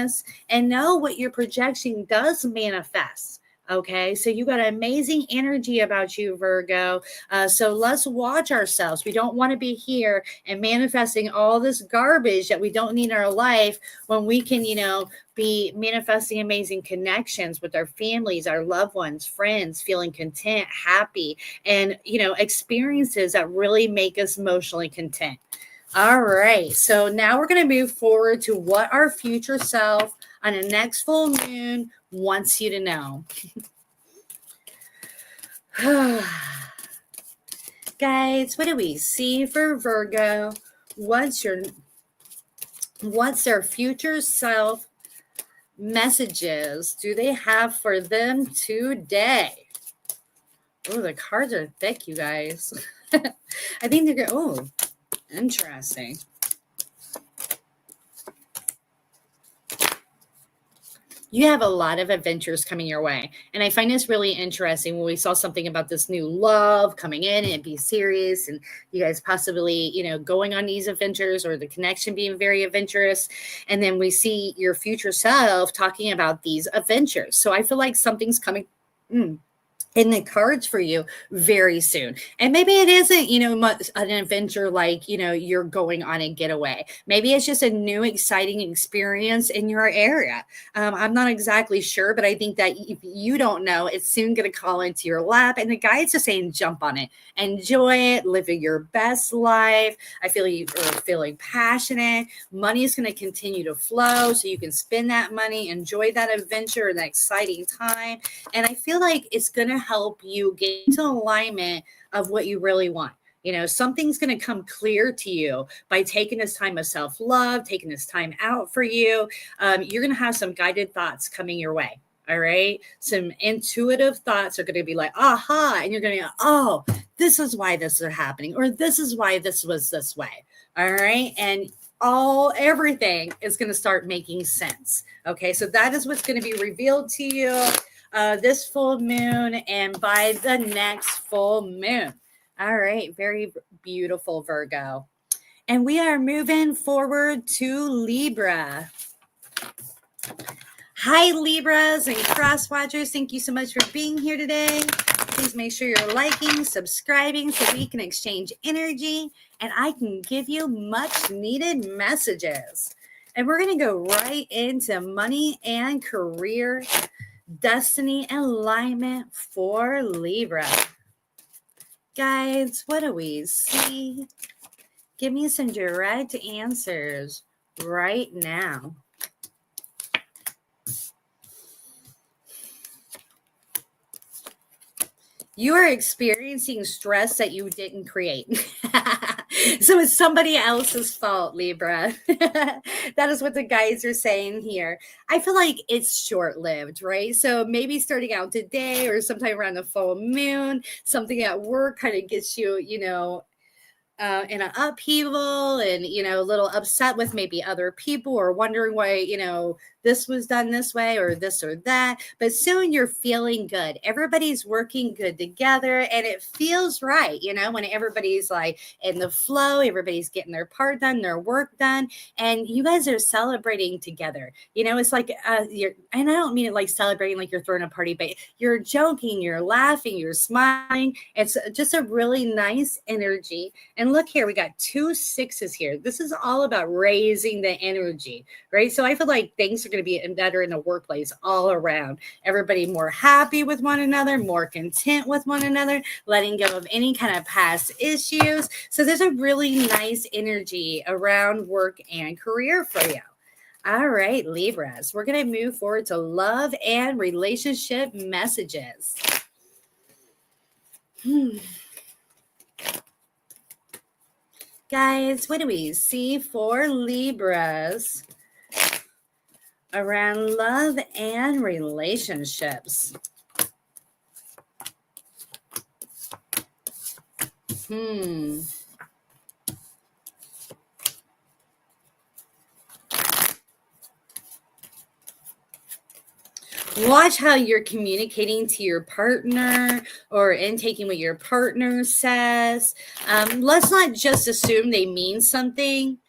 and know what your projection does manifest. Okay, so you got amazing energy about you, Virgo. So let's watch ourselves. We don't want to be here and manifesting all this garbage that we don't need in our life when we can, be manifesting amazing connections with our families, our loved ones, friends, feeling content, happy, and, experiences that really make us emotionally content. All right, so now we're going to move forward to what our future self on the next full moon wants you to know. Guys, what do we see for Virgo? What's their future self messages do they have for them today? Oh, the cards are thick, you guys. I think they're good. Oh, interesting. You have a lot of adventures coming your way. And I find this really interesting when we saw something about this new love coming in and be serious, and you guys possibly, going on these adventures, or the connection being very adventurous. And then we see your future self talking about these adventures. So I feel like something's coming in the cards for you very soon. And maybe it isn't, an adventure like, you're going on a getaway. Maybe it's just a new, exciting experience in your area. I'm not exactly sure, but I think that if you don't know, it's soon going to call into your lap. And the guides are saying, jump on it, enjoy it, living your best life. I feel you are feeling passionate. Money is going to continue to flow so you can spend that money, enjoy that adventure and that exciting time. And I feel like it's going to help you get into alignment of what you really want. Something's going to come clear to you by taking this time of self-love, taking this time out for you. You're going to have some guided thoughts coming your way. All right. Some intuitive thoughts are going to be like, aha. And you're going to go, oh, this is why this is happening, or this is why this was this way. All right. And everything is going to start making sense. Okay. So that is what's going to be revealed to you this full moon and by the next full moon. All right. Very beautiful, Virgo. And we are moving forward to Libra. Hi, Libras and cross watchers. Thank you so much for being here today. Please make sure you're liking, subscribing so we can exchange energy and I can give you much needed messages. And we're going to go right into money and career, destiny alignment for Libra. Guys, what do we see? Give me some direct answers right now. You are experiencing stress that you didn't create. So it's somebody else's fault, Libra. That is what the guides are saying here. I feel like it's short-lived, right? So maybe starting out today or sometime around the full moon, something at work kind of gets you, in an upheaval and, a little upset with maybe other people or wondering why, this was done this way or this or that. But soon you're feeling good. Everybody's working good together and it feels right, when everybody's like in the flow, everybody's getting their part done, their work done, and you guys are celebrating together. It's like and I don't mean it like celebrating like you're throwing a party, but you're joking, you're laughing, you're smiling. It's just a really nice energy. And look here, we got 2 6s here. This is all about raising the energy, right? So I feel like things are going to be better in the workplace all around. Everybody more happy with one another, more content with one another, letting go of any kind of past issues. So there's a really nice energy around work and career for you. All right, Libras, we're going to move forward to love and relationship messages. Guys, what do we see for Libras around love and relationships? Watch how you're communicating to your partner or intaking what your partner says. Let's not just assume they mean something.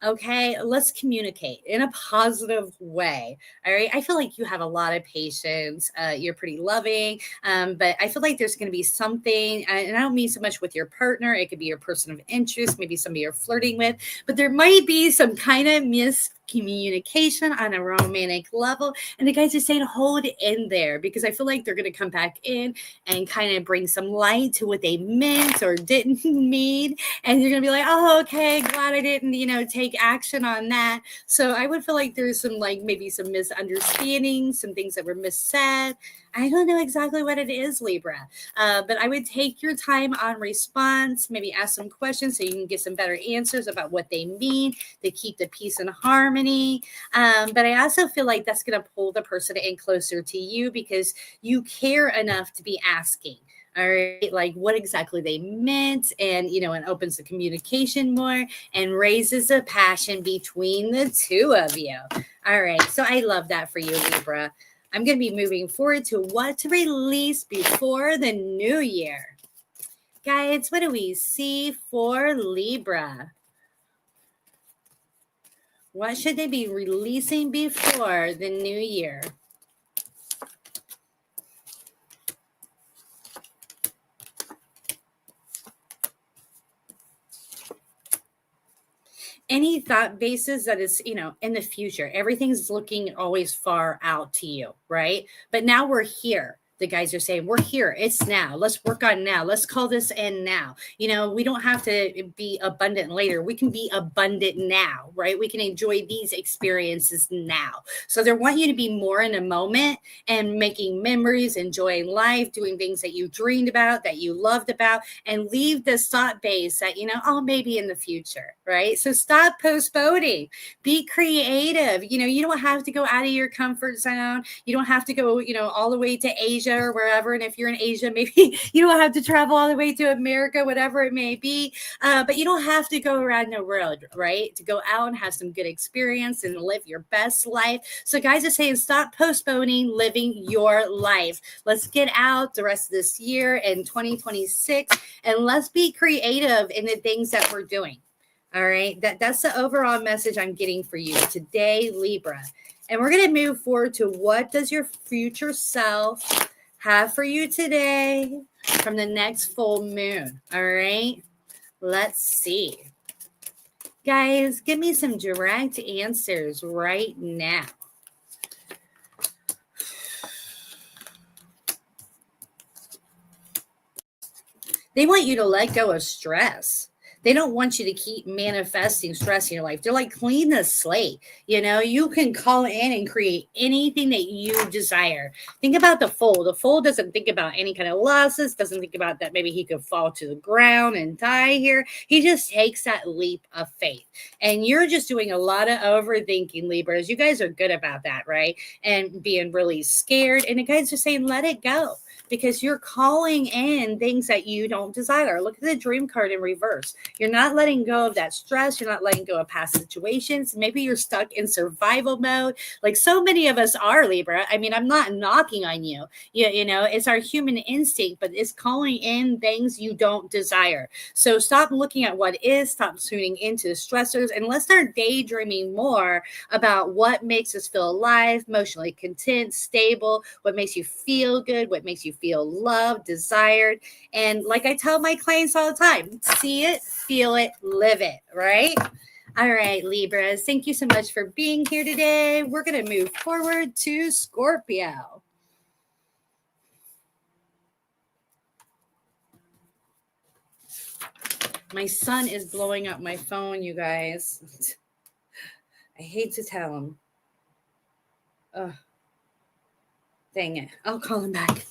Okay, let's communicate in a positive way. All right, I feel like you have a lot of patience. You're pretty loving, but I feel like there's going to be something, and I don't mean so much with your partner. It could be your person of interest, maybe somebody you're flirting with, but there might be some kind of miscommunication on a romantic level. And the guys are saying, hold in there, because I feel like they're going to come back in and kind of bring some light to what they meant or didn't mean. And you're going to be like, oh, okay, glad I didn't, take action on that. So I would feel like there's some, maybe some misunderstandings, some things that were missaid. I don't know exactly what it is, Libra, but I would take your time on response, maybe ask some questions so you can get some better answers about what they mean to keep the peace and harmony. But I also feel like that's going to pull the person in closer to you because you care enough to be asking. All right, like what exactly they meant, and and opens the communication more and raises the passion between the two of you. All right, so I love that for you, Libra. I'm going to be moving forward to what to release before the new year. Guys, what do we see for Libra? What should they be releasing before the new year? Any thought bases that is, in the future, everything's looking always far out to you, right? But now we're here. The guys are saying, we're here. It's now. Let's work on now. Let's call this in now. We don't have to be abundant later. We can be abundant now, right? We can enjoy these experiences now. So they want you to be more in a moment and making memories, enjoying life, doing things that you dreamed about, that you loved about, and leave this thought base that, oh, maybe in the future, right? So stop postponing. Be creative. You don't have to go out of your comfort zone. You don't have to go, all the way to Asia or wherever. And if you're in Asia, maybe you don't have to travel all the way to America, whatever it may be. But you don't have to go around the world, right? To go out and have some good experience and live your best life. So guys are saying, stop postponing living your life. Let's get out the rest of this year in 2026 and let's be creative in the things that we're doing. All right. That's the overall message I'm getting for you today, Libra. And we're going to move forward to what does your future self have for you today from the next full moon. All right. Let's see. Guys, give me some direct answers right now. They want you to let go of stress. They don't want you to keep manifesting stress in your life. They're like, clean the slate. You can call in and create anything that you desire. Think about the fool. The fool doesn't think about any kind of losses, doesn't think about that maybe he could fall to the ground and die here. He just takes that leap of faith. And you're just doing a lot of overthinking, Libras. You guys are good about that, right? And being really scared. And the guys are saying, let it go. because you're calling in things that you don't desire. Look at the dream card in reverse. You're not letting go of that stress. You're not letting go of past situations. Maybe you're stuck in survival mode, like so many of us are, Libra. I mean, I'm not knocking on you. You know, it's our human instinct, but it's calling in things you don't desire. So stop looking at what is, stop tuning into the stressors, and let's start daydreaming more about what makes us feel alive, emotionally content, stable, what makes you feel good, what makes you feel loved, desired. And like I tell my clients all the time, see it, feel it, live it, right? All right, Libras, thank you so much for being here today. We're going to move forward to Scorpio. My son is blowing up my phone, you guys. I hate to tell him. Ugh. Dang it. I'll call him back.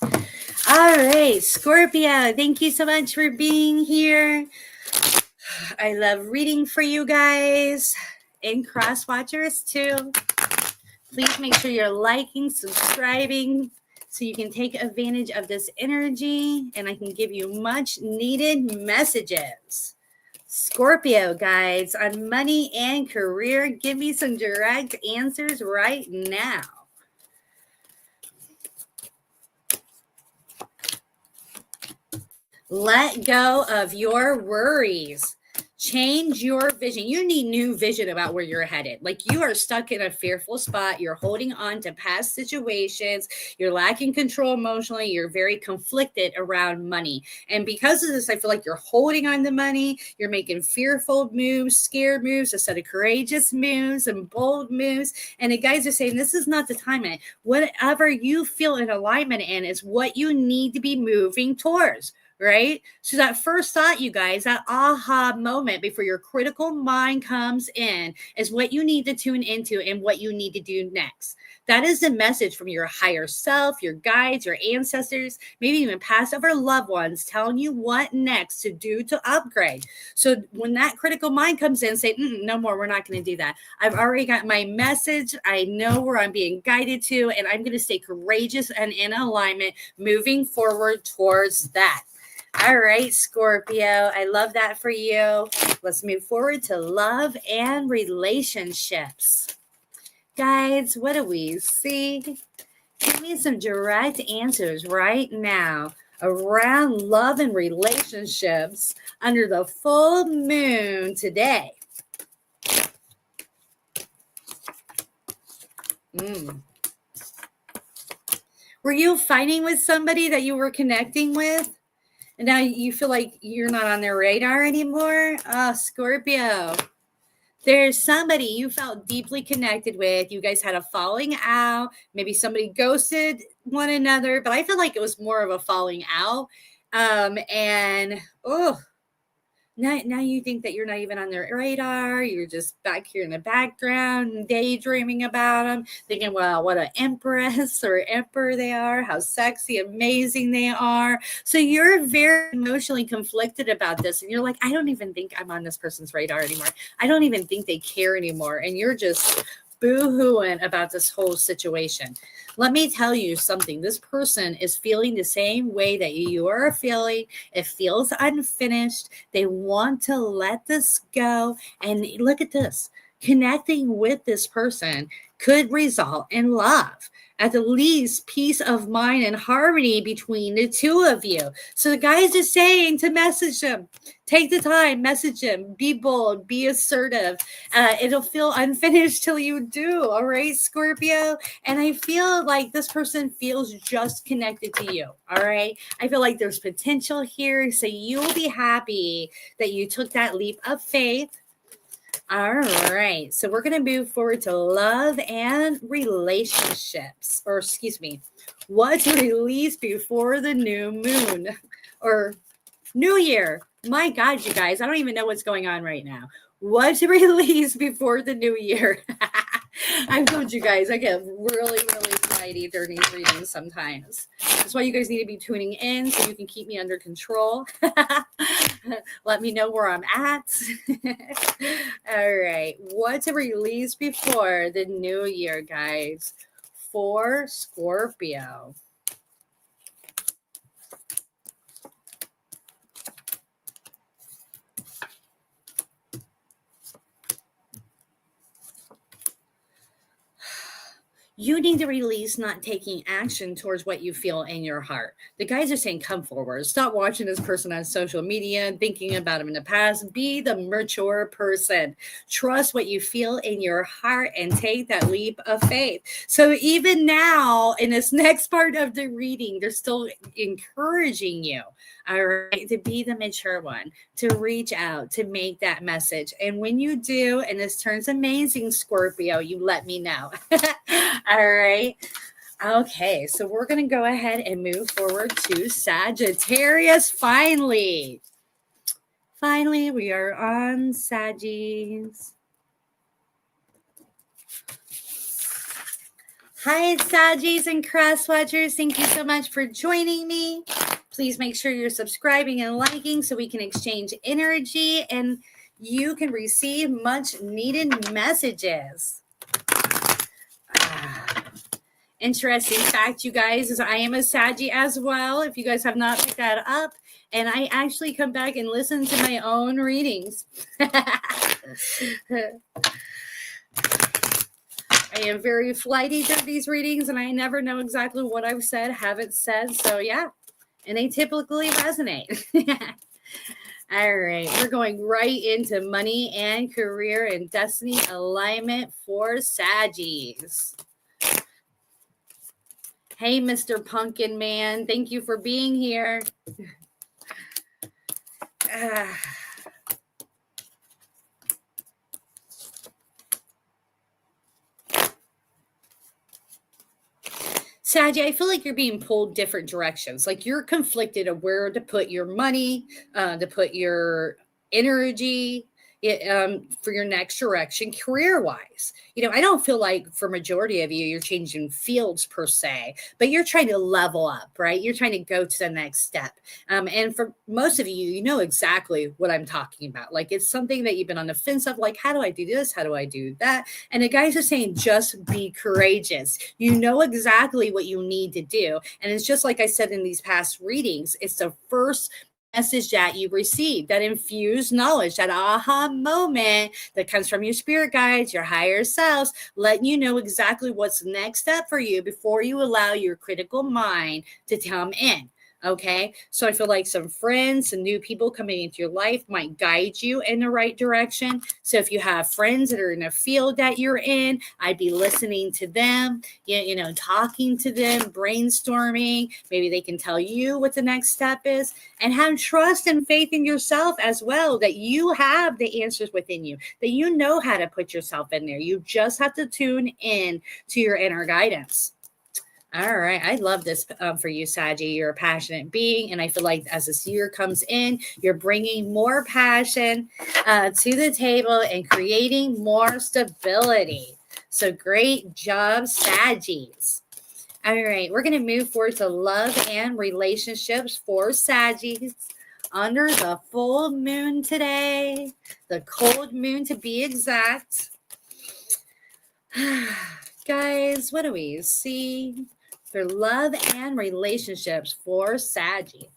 All right, Scorpio, thank you so much for being here. I love reading for you guys and cross watchers too. Please make sure you're liking, subscribing, so you can take advantage of this energy and I can give you much needed messages. Scorpio, guys, on money and career, give me some direct answers right now. Let go of your worries. Change your vision. You need new vision about where you're headed. Like you are stuck in a fearful spot. You're holding on to past situations. You're lacking control emotionally. You're very conflicted around money. And because of this, I feel like you're holding on to money. You're making fearful moves, scared moves, instead of courageous moves and bold moves. And the guys are saying, this is not the time. Whatever you feel in alignment in is what you need to be moving towards. Right? So that first thought, you guys, that aha moment before your critical mind comes in is what you need to tune into and what you need to do next. That is the message from your higher self, your guides, your ancestors, maybe even past ever loved ones telling you what next to do to upgrade. So when that critical mind comes in, say, no more, we're not going to do that. I've already got my message. I know where I'm being guided to, and I'm going to stay courageous and in alignment moving forward towards that. All right, Scorpio, I love that for you. Let's move forward to love and relationships. Guys, what do we see? Give me some direct answers right now around love and relationships under the full moon today. Were you fighting with somebody that you were connecting with? And now you feel like you're not on their radar anymore? Oh, Scorpio. There's somebody you felt deeply connected with. You guys had a falling out. Maybe somebody ghosted one another. But I feel like it was more of a falling out. Now you think that you're not even on their radar. You're just back here in the background, daydreaming about them, thinking, well, what an empress or emperor they are, how sexy, amazing they are. So you're very emotionally conflicted about this. And you're like, I don't even think I'm on this person's radar anymore. I don't even think they care anymore. And you're just boo-hooing about this whole situation. Let me tell you something. This person is feeling the same way that you are feeling. It feels unfinished. They want to let this go. And look at this. Connecting with this person could result in love. At the least, peace of mind and harmony between the two of you. So the guys are saying to message them. Take the time, message him, be bold, be assertive. It'll feel unfinished till you do. All right, Scorpio. And I feel like this person feels just connected to you. All right. I feel like there's potential here. So you'll be happy that you took that leap of faith. All right. So we're going to move forward to love and relationships. Or excuse me, what's released before the new moon or New Year. My God, you guys, I don't even know what's going on right now. What's released before the new year? I've told you guys, I get really, really anxiety during these readings sometimes. That's why you guys need to be tuning in so you can keep me under control. Let me know where I'm at. All right. What's released before the new year, guys? For Scorpio. You need to release not taking action towards what you feel in your heart. The guys are saying, come forward. Stop watching this person on social media and thinking about him in the past. Be the mature person. Trust what you feel in your heart and take that leap of faith. So even now, in this next part of the reading, they're still encouraging you, all right, to be the mature one, to reach out, to make that message. And when you do, and this turns amazing, Scorpio, you let me know. All right. Okay, so we're going to go ahead and move forward to Sagittarius. Finally, we are on Saggies. Hi, Saggies and Crosswatchers. Thank you so much for joining me. Please make sure you're subscribing and liking so we can exchange energy and you can receive much needed messages. Interesting fact, you guys, is I am a Saggy as well, if you guys have not picked that up. And I actually come back and listen to my own readings. I am very flighty through these readings, and I never know exactly what I've said, haven't said. So, yeah. And they typically resonate. All right. We're going right into money and career and destiny alignment for Saggies. Hey, Mr. Pumpkin Man. Thank you for being here. Saggy, I feel like you're being pulled different directions. Like you're conflicted of where to put your money, to put your energy, for your next direction career-wise. I don't feel like for majority of you, you're changing fields per se, but you're trying to level up, right? You're trying to go to the next step. And for most of you, you know exactly what I'm talking about. Like it's something that you've been on the fence of, like, how do I do this? How do I do that? And the guys are saying, just be courageous. You know exactly what you need to do. And it's just like I said in these past readings, it's the first message that you receive, that infused knowledge, that aha moment that comes from your spirit guides, your higher selves, letting you know exactly what's the next step for you before you allow your critical mind to come in. Okay, so I feel like some friends, some new people coming into your life might guide you in the right direction. So if you have friends that are in a field that you're in, I'd be listening to them, talking to them, brainstorming. Maybe they can tell you what the next step is, and have trust and faith in yourself as well, that you have the answers within you, that you know how to put yourself in there. You just have to tune in to your inner guidance. All right. I love this for you, Saggy. You're a passionate being. And I feel like as this year comes in, you're bringing more passion to the table and creating more stability. So great job, Saggies. All right. We're going to move forward to love and relationships for Saggies under the full moon today, the cold moon to be exact. Guys, what do we see? For love and relationships for Saggy.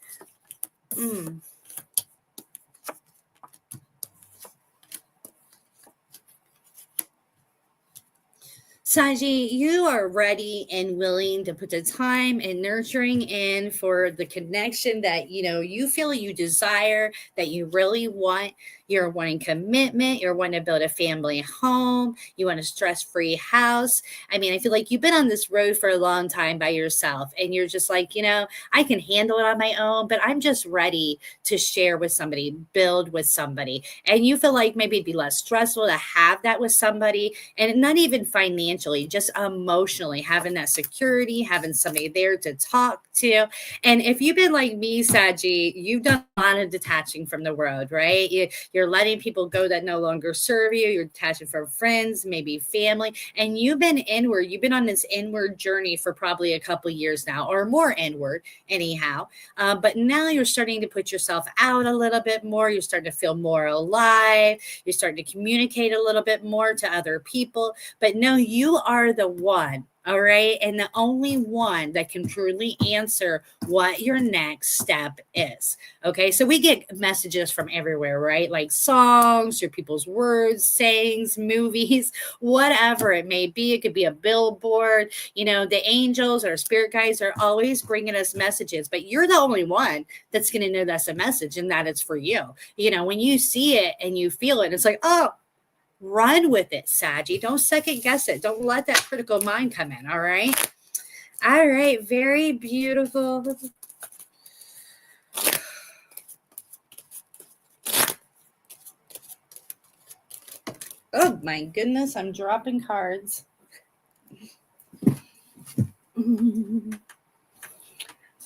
Saggy, you are ready and willing to put the time and nurturing in for the connection that you feel you desire, that you really want. You're wanting commitment. You're wanting to build a family home. You want a stress-free house. I mean, I feel like you've been on this road for a long time by yourself, and you're just like, I can handle it on my own, but I'm just ready to share with somebody, build with somebody. And you feel like maybe it'd be less stressful to have that with somebody, and not even financially, just emotionally, having that security, having somebody there to talk to. And if you've been like me, Saggy, you've done a lot of detaching from the world, right? You're letting people go that no longer serve you. You're detaching from friends, maybe family, and you've been inward. You've been on this inward journey for probably a couple years now, or more inward anyhow. But now you're starting to put yourself out a little bit more. You're starting to feel more alive. You're starting to communicate a little bit more to other people. But no, you are the one. All right. And the only one that can truly answer what your next step is. Okay. So we get messages from everywhere, right? Like songs or people's words, sayings, movies, whatever it may be. It could be a billboard. You know, the angels or spirit guides are always bringing us messages, but you're the only one that's going to know that's a message and that it's for you. You know, when you see it and you feel it, it's like, oh, run with it, Saggy. Don't second guess it. Don't let that critical mind come in. All right. All right. Very beautiful. Oh my goodness. I'm dropping cards.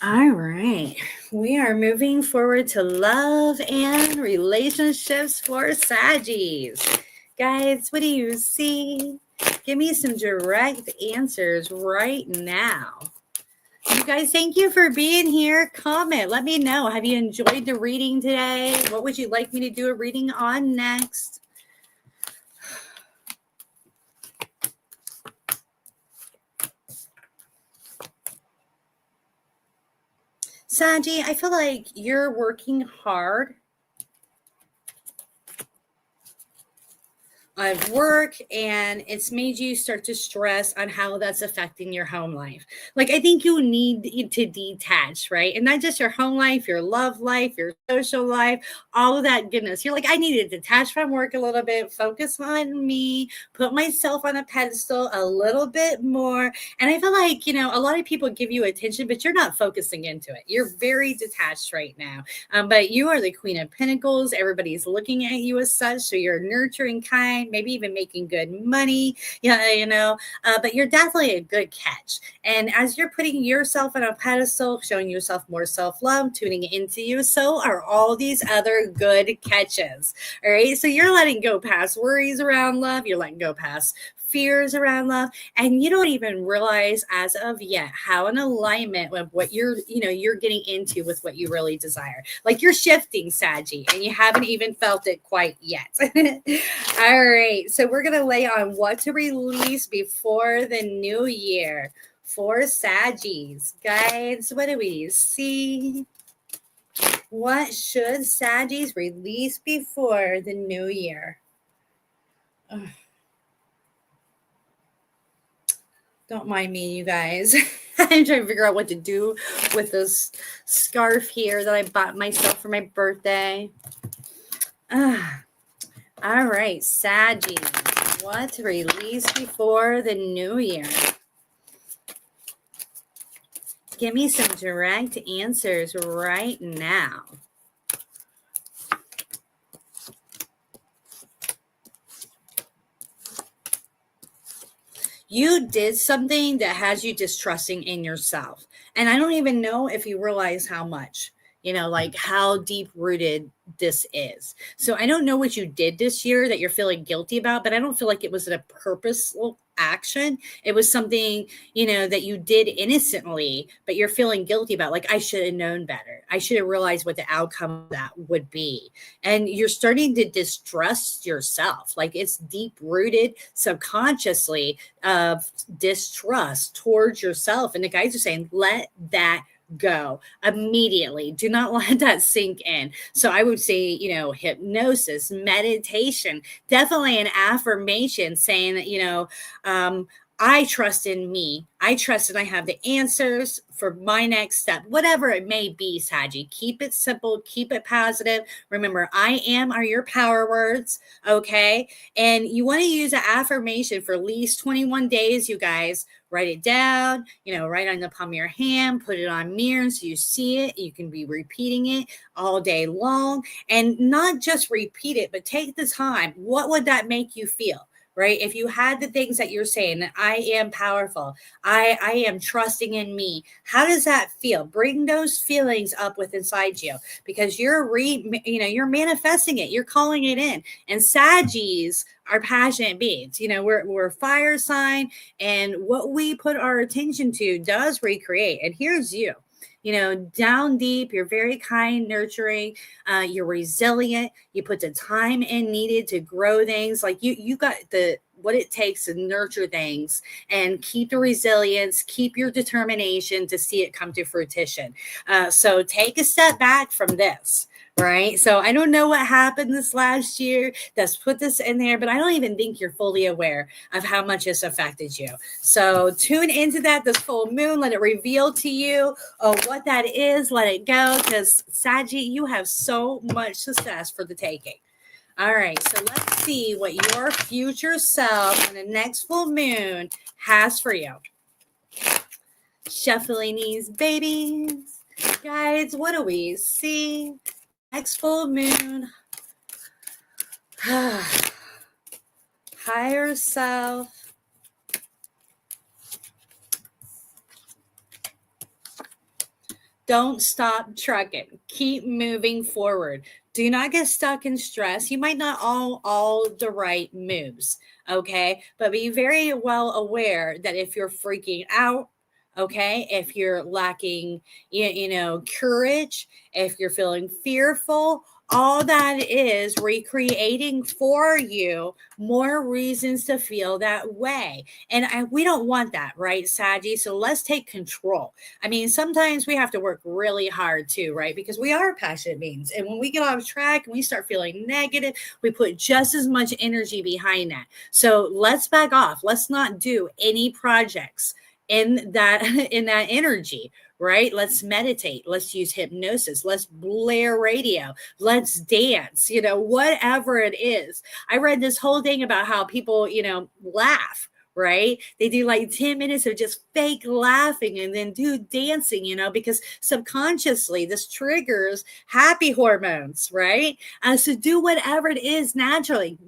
All right. We are moving forward to love and relationships for Saggies. Guys, what do you see? Give me some direct answers right now. You guys, thank you for being here. Comment. Let me know. Have you enjoyed the reading today? What would you like me to do a reading on next? Saggy, I feel like you're working hard of work, and it's made you start to stress on how that's affecting your home life. Like, I think you need to detach, right? And not just your home life, your love life, your social life, all of that goodness. You're like, I need to detach from work a little bit, focus on me, put myself on a pedestal a little bit more. And I feel like, you know, a lot of people give you attention, but you're not focusing into it. You're very detached right now. But you are the Queen of Pentacles. Everybody's looking at you as such. So you're nurturing, kind, maybe even making good money, but you're definitely a good catch. And as you're putting yourself on a pedestal, showing yourself more self-love, tuning into you, so are all these other good catches. All right. So you're letting go past worries around love. You're letting go past fears around love, and you don't even realize as of yet how in alignment with what you're getting into with what you really desire. Like, you're shifting, Saggy, and you haven't even felt it quite yet. All right, so we're gonna lay on what to release before the new year for Saggies. Guys, what do we see? What should Saggies release before the new year? Ugh. Don't mind me, you guys. I'm trying to figure out what to do with this scarf here that I bought myself for my birthday. All right, Saggy. What to release before the new year? Give me some direct answers right now. You did something that has you distrusting in yourself. And I don't even know if you realize how much, like how deep rooted this is. So I don't know what you did this year that you're feeling guilty about, but I don't feel like it was a purposeful action. It was something, that you did innocently, but you're feeling guilty about. Like, I should have known better. I should have realized what the outcome of that would be. And you're starting to distrust yourself. Like, it's deep rooted subconsciously of distrust towards yourself. And the guys are saying, let that go immediately. Do not let that sink in. So I would say, hypnosis, meditation, definitely an affirmation saying that, I trust in me. I trust and I have the answers for my next step, whatever it may be, Saggy. Keep it simple, keep it positive. Remember, I am are your power words, okay? And you want to use an affirmation for at least 21 days, you guys. Write it down, right on the palm of your hand, put it on mirror so you see it. You can be repeating it all day long, and not just repeat it, but take the time. What would that make you feel? Right? If you had the things that you're saying, that I am powerful, I am trusting in me. How does that feel? Bring those feelings up with inside you, because you're manifesting it. You're calling it in. And Saggies are passionate beings. We're a fire sign, and what we put our attention to does recreate. And here's you. down deep. You're very kind, nurturing. You're resilient. You put the time in needed to grow things. Like you got what it takes to nurture things and keep the resilience, keep your determination to see it come to fruition. So take a step back from this. Right. So I don't know what happened this last year that's put this in there, but I don't even think you're fully aware of how much it's affected you. So tune into that this full moon. Let it reveal to you what that is. Let it go, because Saggy, you have so much success for the taking. All right. So let's see what your future self on the next full moon has for you. Shuffling these babies. Guys, what do we see? Next full moon. Higher self. Don't stop trucking. Keep moving forward. Do not get stuck in stress. You might not all the right moves, okay? But be very well aware that if you're freaking out, okay, if you're lacking, courage, if you're feeling fearful, all that is recreating for you more reasons to feel that way. And we don't want that, right, Saggy? So let's take control. I mean, sometimes we have to work really hard too, right? Because we are passionate beings. And when we get off track and we start feeling negative, we put just as much energy behind that. So let's back off. Let's not do any projects in that energy, right? Let's meditate. Let's use hypnosis. Let's blare radio. Let's dance, whatever it is. I read this whole thing about how people, laugh, right? They do like 10 minutes of just fake laughing and then do dancing, because subconsciously this triggers happy hormones, right? So do whatever it is naturally.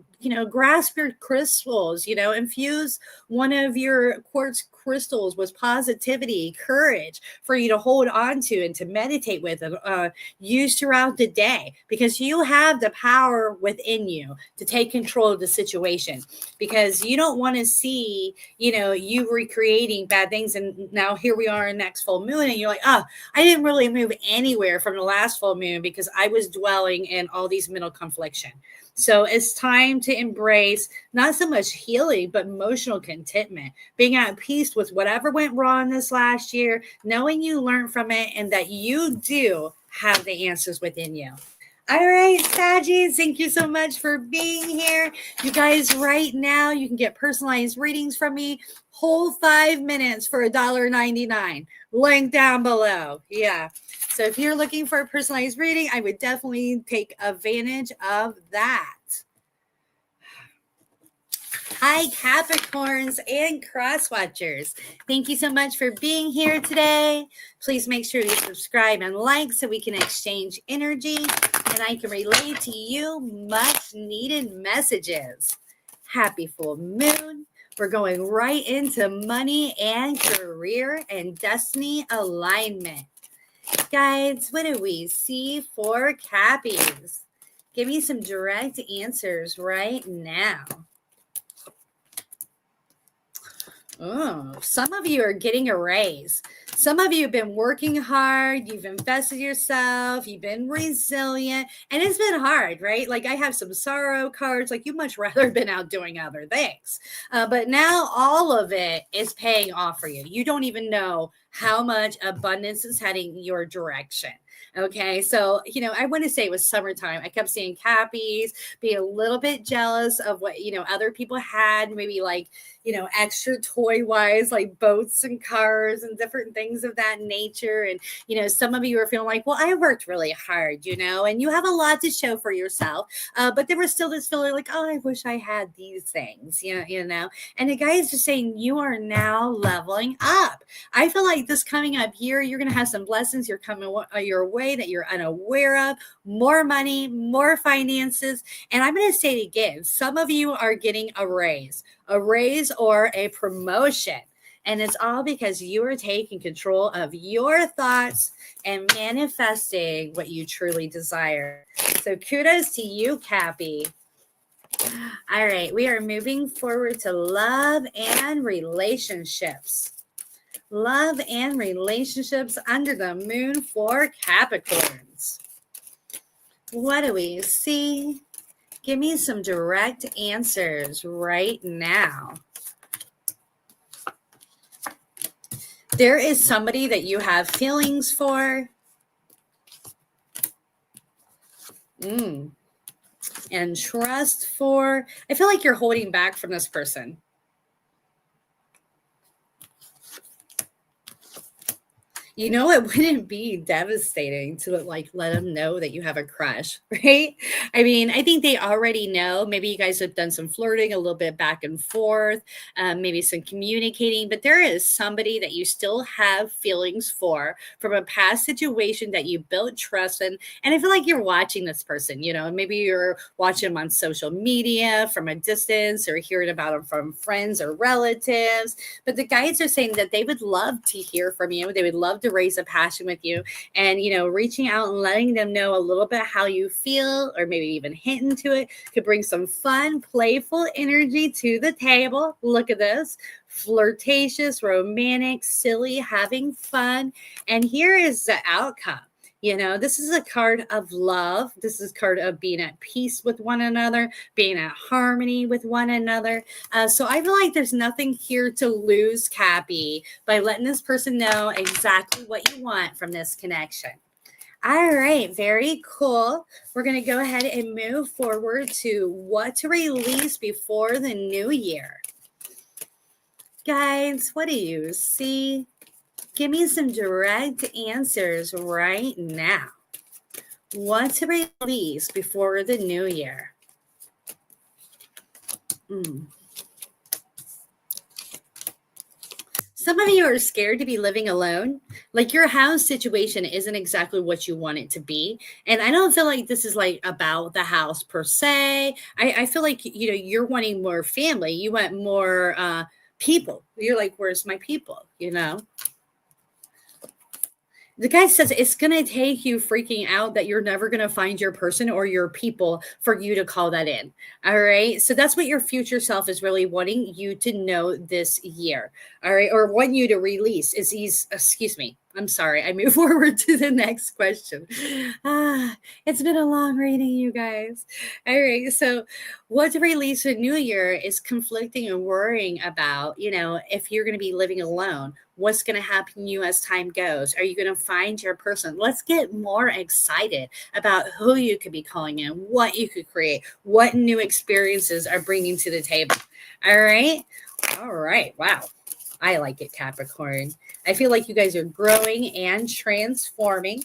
Grasp your crystals, infuse one of your quartz crystals with positivity, courage for you to hold on to and to meditate with and use throughout the day, because you have the power within you to take control of the situation, because you don't want to see, you recreating bad things. And now here we are in next full moon and you're like, I didn't really move anywhere from the last full moon because I was dwelling in all these mental confliction. So it's time to embrace not so much healing, but emotional contentment, being at peace with whatever went wrong this last year, knowing you learned from it and that you do have the answers within you. All right, Saggies, thank you so much for being here. You guys, right now, you can get personalized readings from me, whole 5 minutes for $1.99. Link down below. Yeah. So if you're looking for a personalized reading, I would definitely take advantage of that. Hi, Capricorns and Crosswatchers. Thank you so much for being here today. Please make sure you subscribe and like so we can exchange energy and I can relay to you much needed messages. Happy full moon. We're going right into money and career and destiny alignment. Guys, what do we see for Cappies? Give me some direct answers right now. Oh, some of you are getting a raise. Some of you have been working hard. You've invested yourself. You've been resilient. And it's been hard, right? Like I have some sorrow cards. Like you'd much rather been out doing other things. But now all of it is paying off for you. You don't even know how much abundance is heading your direction. Okay, so, I want to say it was summertime. I kept seeing Cappies, be a little bit jealous of what, other people had, maybe like, extra toy-wise, like boats and cars and different things of that nature. And, some of you are feeling like, well, I worked really hard, and you have a lot to show for yourself. But there was still this feeling like, oh, I wish I had these things, And the guy is just saying, you are now leveling up. I feel like this coming up year, you're going to have some blessings. You're coming your way that you're unaware of, more money, more finances. And I'm going to say it again. Some of you are getting a raise or a promotion. And it's all because you are taking control of your thoughts and manifesting what you truly desire. So kudos to you, Cappy. All right, we are moving forward to love and relationships. love and relationships under the moon for Capricorns. What do we see? Give me some direct answers right now. There is somebody that you have feelings for. And trust for. I feel like you're holding back from this person. You know, it wouldn't be devastating to like let them know that you have a crush, right? I mean, I think they already know. Maybe you guys have done some flirting, a little bit back and forth, maybe some communicating, but there is somebody that you still have feelings for from a past situation that you built trust in. And I feel like you're watching this person, you know, maybe you're watching them on social media from a distance or hearing about them from friends or relatives. But the guides are saying that they would love to hear from you. They would love to raise a passion with you, and you know, reaching out and letting them know a little bit how you feel, or maybe even hinting to it, could bring some fun, playful energy to the table. Look at this. Flirtatious, romantic, silly, having fun. And here is the outcome. You know, this is a card of love. This is a card of being at peace with one another, being at harmony with one another. So I feel like there's nothing here to lose, Cappy, by letting this person know exactly what you want from this connection. All right, very cool. We're going to go ahead and move forward to what to release before the new year. Guys, what do you see? Give me some direct answers right now. What to release before the new year? Some of you are scared to be living alone. Like your house situation isn't exactly what you want it to be. And I don't feel like this is like about the house per se. I feel like, you know, you're wanting more family. You want more people. You're like, where's my people, you know? The guy says it's going to take you freaking out that you're never going to find your person or your people for you to call that in. All right. So that's what your future self is really wanting you to know this year. All right. Or want you to release is excuse me. I'm sorry. I move forward to the next question. It's been a long reading, you guys. All right. So what to release for New Year is conflicting and worrying about, you know, if you're going to be living alone. What's going to happen to you as time goes? Are you going to find your person? Let's get more excited about who you could be calling in, what you could create, what new experiences are bringing to the table. All right. All right. Wow. I like it, Capricorn. I feel like you guys are growing and transforming.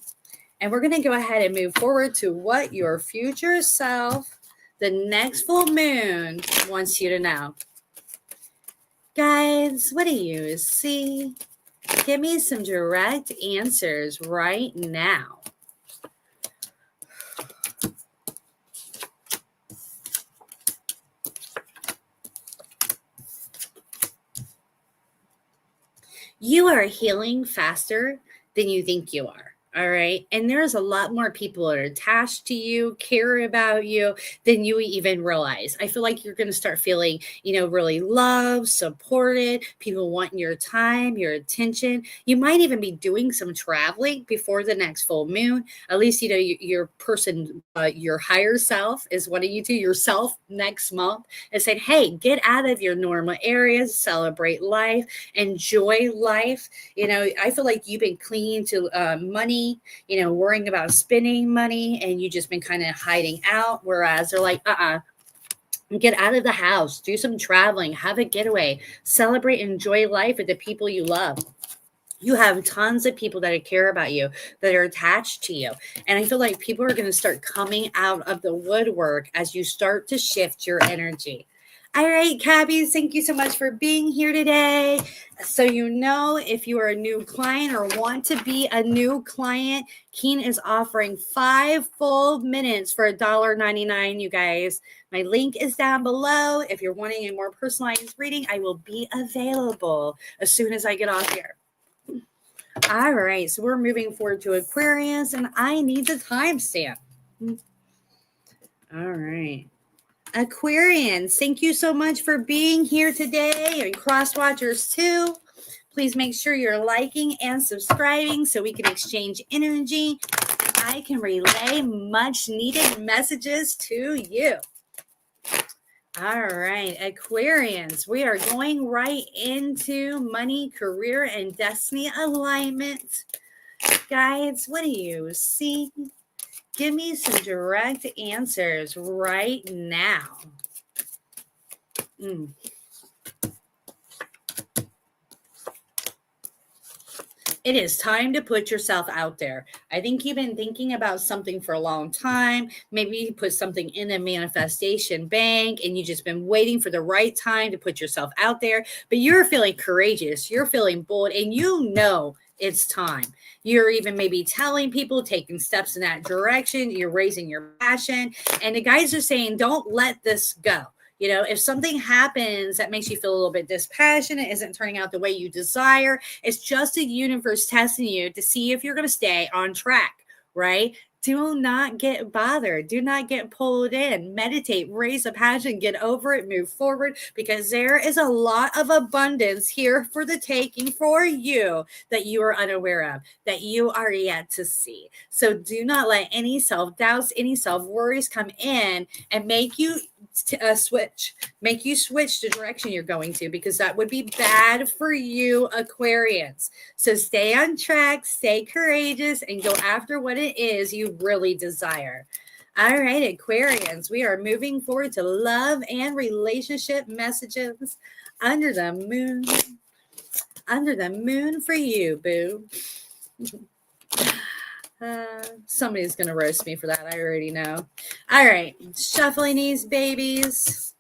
And we're going to go ahead and move forward to what your future self, the next full moon, wants you to know. Guys, what do you see? Give me some direct answers right now. You are healing faster than you think you are. All right. And there's a lot more people that are attached to you, care about you than you even realize. I feel like you're going to start feeling, you know, really loved, supported, people wanting your time, your attention. You might even be doing some traveling before the next full moon. At least, you know, your person, your higher self is wanting you to yourself next month and said, hey, get out of your normal areas, celebrate life, enjoy life. You know, I feel like you've been clinging to money, you know, worrying about spending money, and you just been kind of hiding out. Whereas they're like, get out of the house, do some traveling, have a getaway, celebrate, enjoy life with the people you love. You have tons of people that care about you, that are attached to you. And I feel like people are going to start coming out of the woodwork as you start to shift your energy. All right, Cabbies, thank you so much for being here today. So you know, if you are a new client or want to be a new client, Keen is offering 5 full minutes for $1.99, you guys. My link is down below. If you're wanting a more personalized reading, I will be available as soon as I get off here. All right, so we're moving forward to Aquarius, and I need the timestamp. All right. Aquarians, thank you so much for being here today, and cross watchers too. Please make sure you're liking and subscribing so we can exchange energy. I can relay much needed messages to you. All right, Aquarians, we are going right into money, career, and destiny alignment. Guys, what do you see? Give me some direct answers right now. It is time to put yourself out there. I think you've been thinking about something for a long time. Maybe you put something in a manifestation bank and you've just been waiting for the right time to put yourself out there. But you're feeling courageous. You're feeling bold, and you know it's time. You're even maybe telling people, taking steps in that direction. You're raising your passion. And the guys are saying, don't let this go. You know, if something happens that makes you feel a little bit dispassionate, isn't turning out the way you desire, it's just the universe testing you to see if you're going to stay on track, right? Do not get bothered. Do not get pulled in. Meditate, raise a passion, get over it, move forward, because there is a lot of abundance here for the taking for you that you are unaware of, that you are yet to see. So do not let any self-doubts, any self-worries come in and make you switch the direction you're going to, because that would be bad for you, Aquarians. So stay on track, stay courageous, and go after what it is you really desire. All right, Aquarians, we are moving forward to love and relationship messages under the moon. Under the moon for you, boo. Somebody's going to roast me for that. I already know. All right. Shuffling these babies.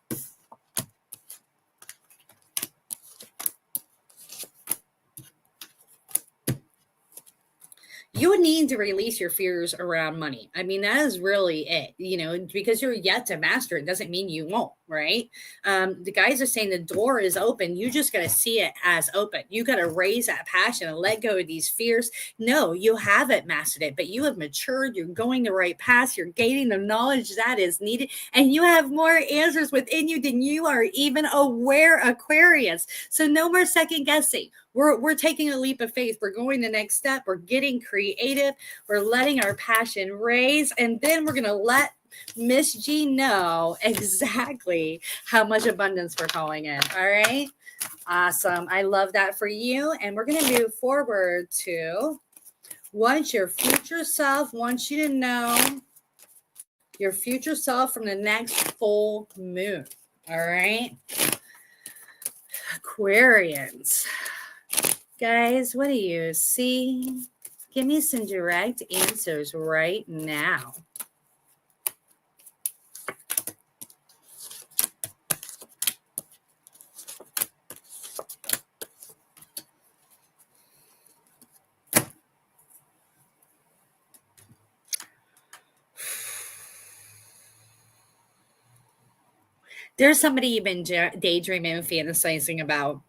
You would need to release your fears around money. I mean, that is really it, you know, because you're yet to master it doesn't mean you won't, right? The guys are saying the door is open. You just got to see it as open. You got to raise that passion and let go of these fears. No, you haven't mastered it, but you have matured. You're going the right path. You're gaining the knowledge that is needed, and you have more answers within you than you are even aware, Aquarius. So no more second guessing. We're taking a leap of faith. We're going the next step. We're getting creative. We're letting our passion raise. And then we're going to let Miss G know exactly how much abundance we're calling in. All right. Awesome. I love that for you. And we're going to move forward to what your future self wants you to know. Your future self from the next full moon. All right. Aquarians. Guys, what do you see? Give me some direct answers right now. There's somebody you've been daydreaming and fantasizing about.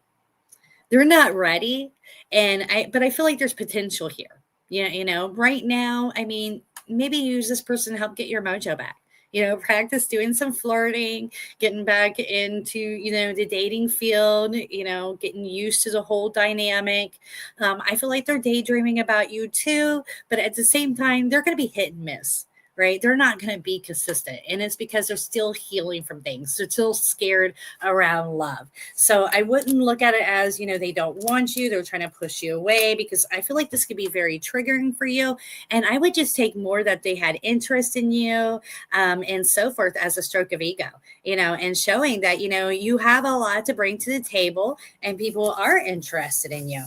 They're not ready, but I feel like there's potential here. You know, right now, I mean, maybe use this person to help get your mojo back. You know, practice doing some flirting, getting back into, you know, the dating field, you know, getting used to the whole dynamic. I feel like they're daydreaming about you too, but at the same time, they're going to be hit and miss. Right? They're not going to be consistent. And it's because they're still healing from things. They're still scared around love. So I wouldn't look at it as, you know, they don't want you. They're trying to push you away, because I feel like this could be very triggering for you. And I would just take more that they had interest in you and so forth as a stroke of ego, you know, and showing that, you know, you have a lot to bring to the table and people are interested in you.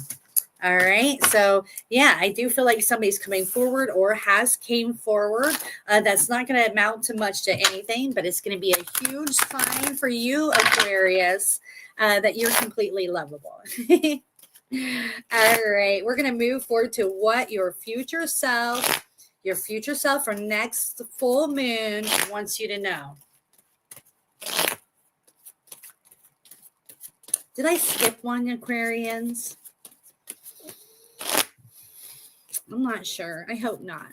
All right. So, yeah, I do feel like somebody's coming forward or has came forward. That's not going to amount to much to anything, but it's going to be a huge sign for you, Aquarius, that you're completely lovable. All right. We're going to move forward to what your future self for next full moon wants you to know. Did I skip one, Aquarians? I'm not sure. I hope not.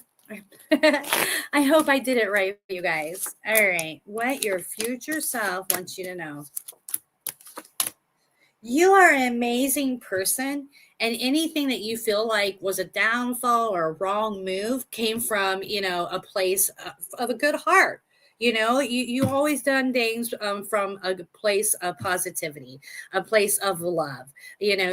I hope I did it right for you guys. All right. What your future self wants you to know. You are an amazing person. And anything that you feel like was a downfall or a wrong move came from, a place of a good heart. You always done things from a place of positivity, a place of love,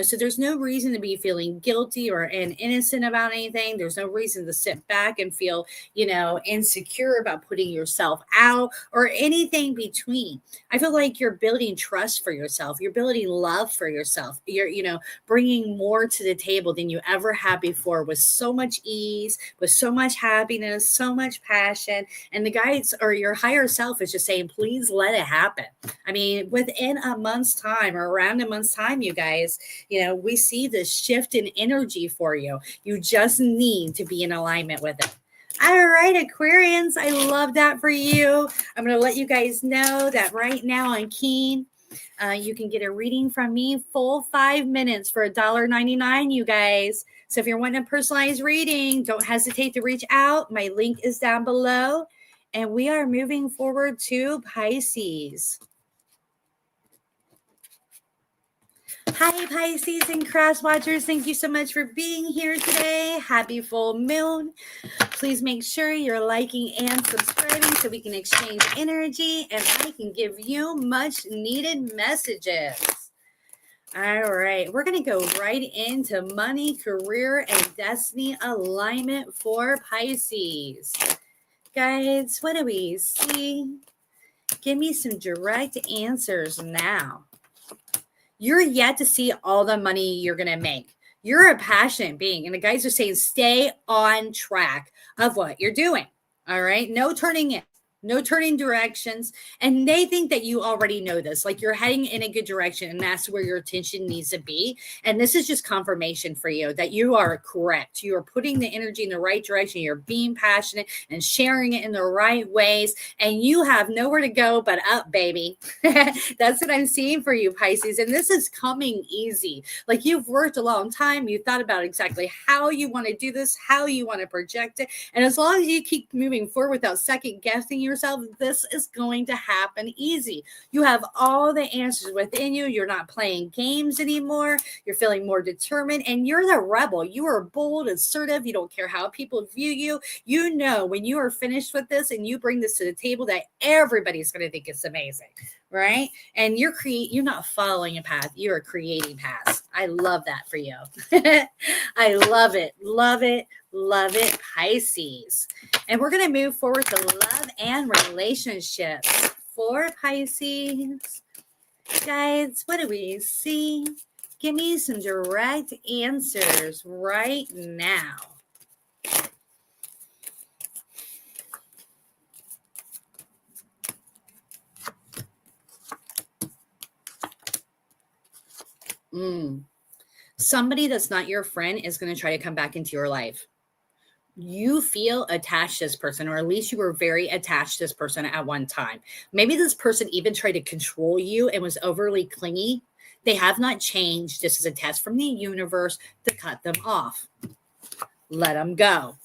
so there's no reason to be feeling guilty or innocent about anything. There's no reason to sit back and feel, insecure about putting yourself out or anything between. I feel like you're building trust for yourself. You're building love for yourself. You're, bringing more to the table than you ever had before with so much ease, with so much happiness, so much passion. And the guides or your higher self is just saying, please let it happen. I mean, within a month's time or around a month's time, you guys, we see this shift in energy for you. You just need to be in alignment with it. All right, Aquarians, I love that for you. I'm going to let you guys know that right now on Keen, you can get a reading from me full 5 minutes for $1.99, you guys. So if you're wanting a personalized reading, don't hesitate to reach out. My link is down below. And we are moving forward to Pisces. Hi, Pisces and Cross Watchers. Thank you so much for being here today. Happy full moon. Please make sure you're liking and subscribing so we can exchange energy and I can give you much needed messages. All right, we're going to go right into money, career, and destiny alignment for Pisces. Guys, what do we see? Give me some direct answers now. You're yet to see all the money you're going to make. You're a passionate being. And the guys are saying, stay on track of what you're doing. All right. No turning in. No turning directions. And they think that you already know this, like you're heading in a good direction and that's where your attention needs to be. And this is just confirmation for you that you are correct. You are putting the energy in the right direction. You're being passionate and sharing it in the right ways. And you have nowhere to go but up, baby. That's what I'm seeing for you, Pisces. And this is coming easy. Like you've worked a long time. You thought about exactly how you want to do this, how you want to project it. And as long as you keep moving forward without second guessing yourself, this is going to happen easy. You have all the answers within you. You're not playing games anymore. You're feeling more determined and you're the rebel. You are bold, assertive. You don't care how people view you. You know, when you are finished with this and you bring this to the table that everybody's going to think it's amazing, right? And you're not following a path. You are creating paths. I love that for you. I love it. Love it. Love it, Pisces. And we're going to move forward to love and relationships for Pisces. Guys, what do we see? Give me some direct answers right now. Somebody that's not your friend is going to try to come back into your life. You feel attached to this person, or at least you were very attached to this person at one time. Maybe this person even tried to control you and was overly clingy. They have not changed. This is a test from the universe to cut them off. Let them go.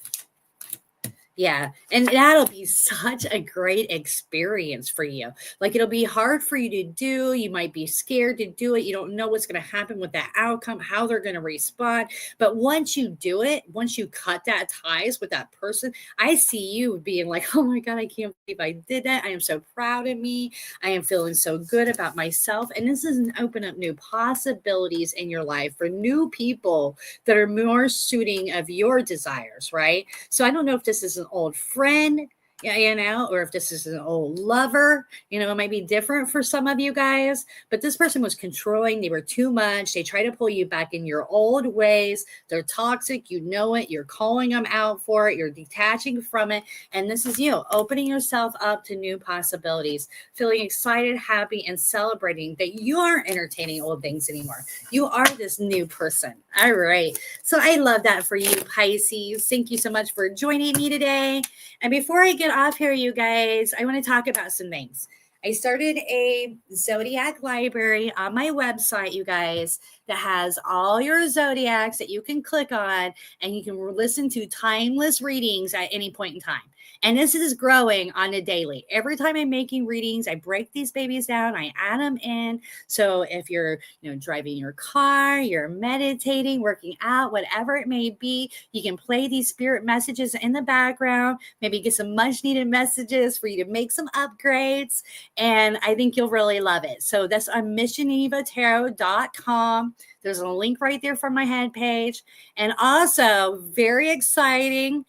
Yeah. And that'll be such a great experience for you. Like it'll be hard for you to do. You might be scared to do it. You don't know what's going to happen with that outcome, how they're going to respond. But once you do it, once you cut that ties with that person, I see you being like, oh my God, I can't believe I did that. I am so proud of me. I am feeling so good about myself. And this is an open up new possibilities in your life for new people that are more suiting of your desires, right? So I don't know if this is an old friend, or if this is an old lover, it might be different for some of you guys, but this person was controlling. They were too much. They try to pull you back in your old ways. They're toxic. You know it. You're calling them out for it. You're detaching from it. And this is you opening yourself up to new possibilities, feeling excited, happy, and celebrating that you aren't entertaining old things anymore. You are this new person. All right. So I love that for you, Pisces. Thank you so much for joining me today. And before I get off here, you guys, I want to talk about some things. I started a Zodiac library on my website, you guys, that has all your Zodiacs that you can click on and you can listen to timeless readings at any point in time. And this is growing on a daily. Every time I'm making readings, I break these babies down, I add them in. So if you're, driving your car, you're meditating, working out, whatever it may be, you can play these spirit messages in the background, maybe get some much needed messages for you to make some upgrades. And I think you'll really love it. So that's on MissGenevaTarot.com. There's a link right there from my head page. And also, very exciting,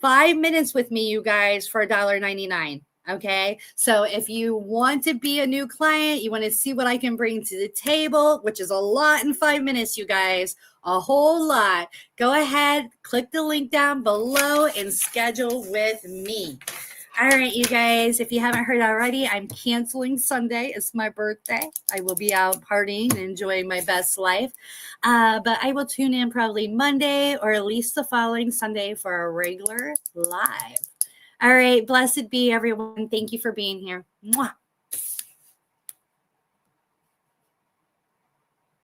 5 minutes with me, you guys, for $1.99. Okay. So if you want to be a new client, you want to see what I can bring to the table, which is a lot in 5 minutes, you guys, a whole lot. Go ahead, click the link down below and schedule with me. All right, you guys, if you haven't heard already, I'm canceling Sunday. It's my birthday. I will be out partying and enjoying my best life. But I will tune in probably Monday or at least the following Sunday for a regular live. All right, blessed be everyone. Thank you for being here. Mwah.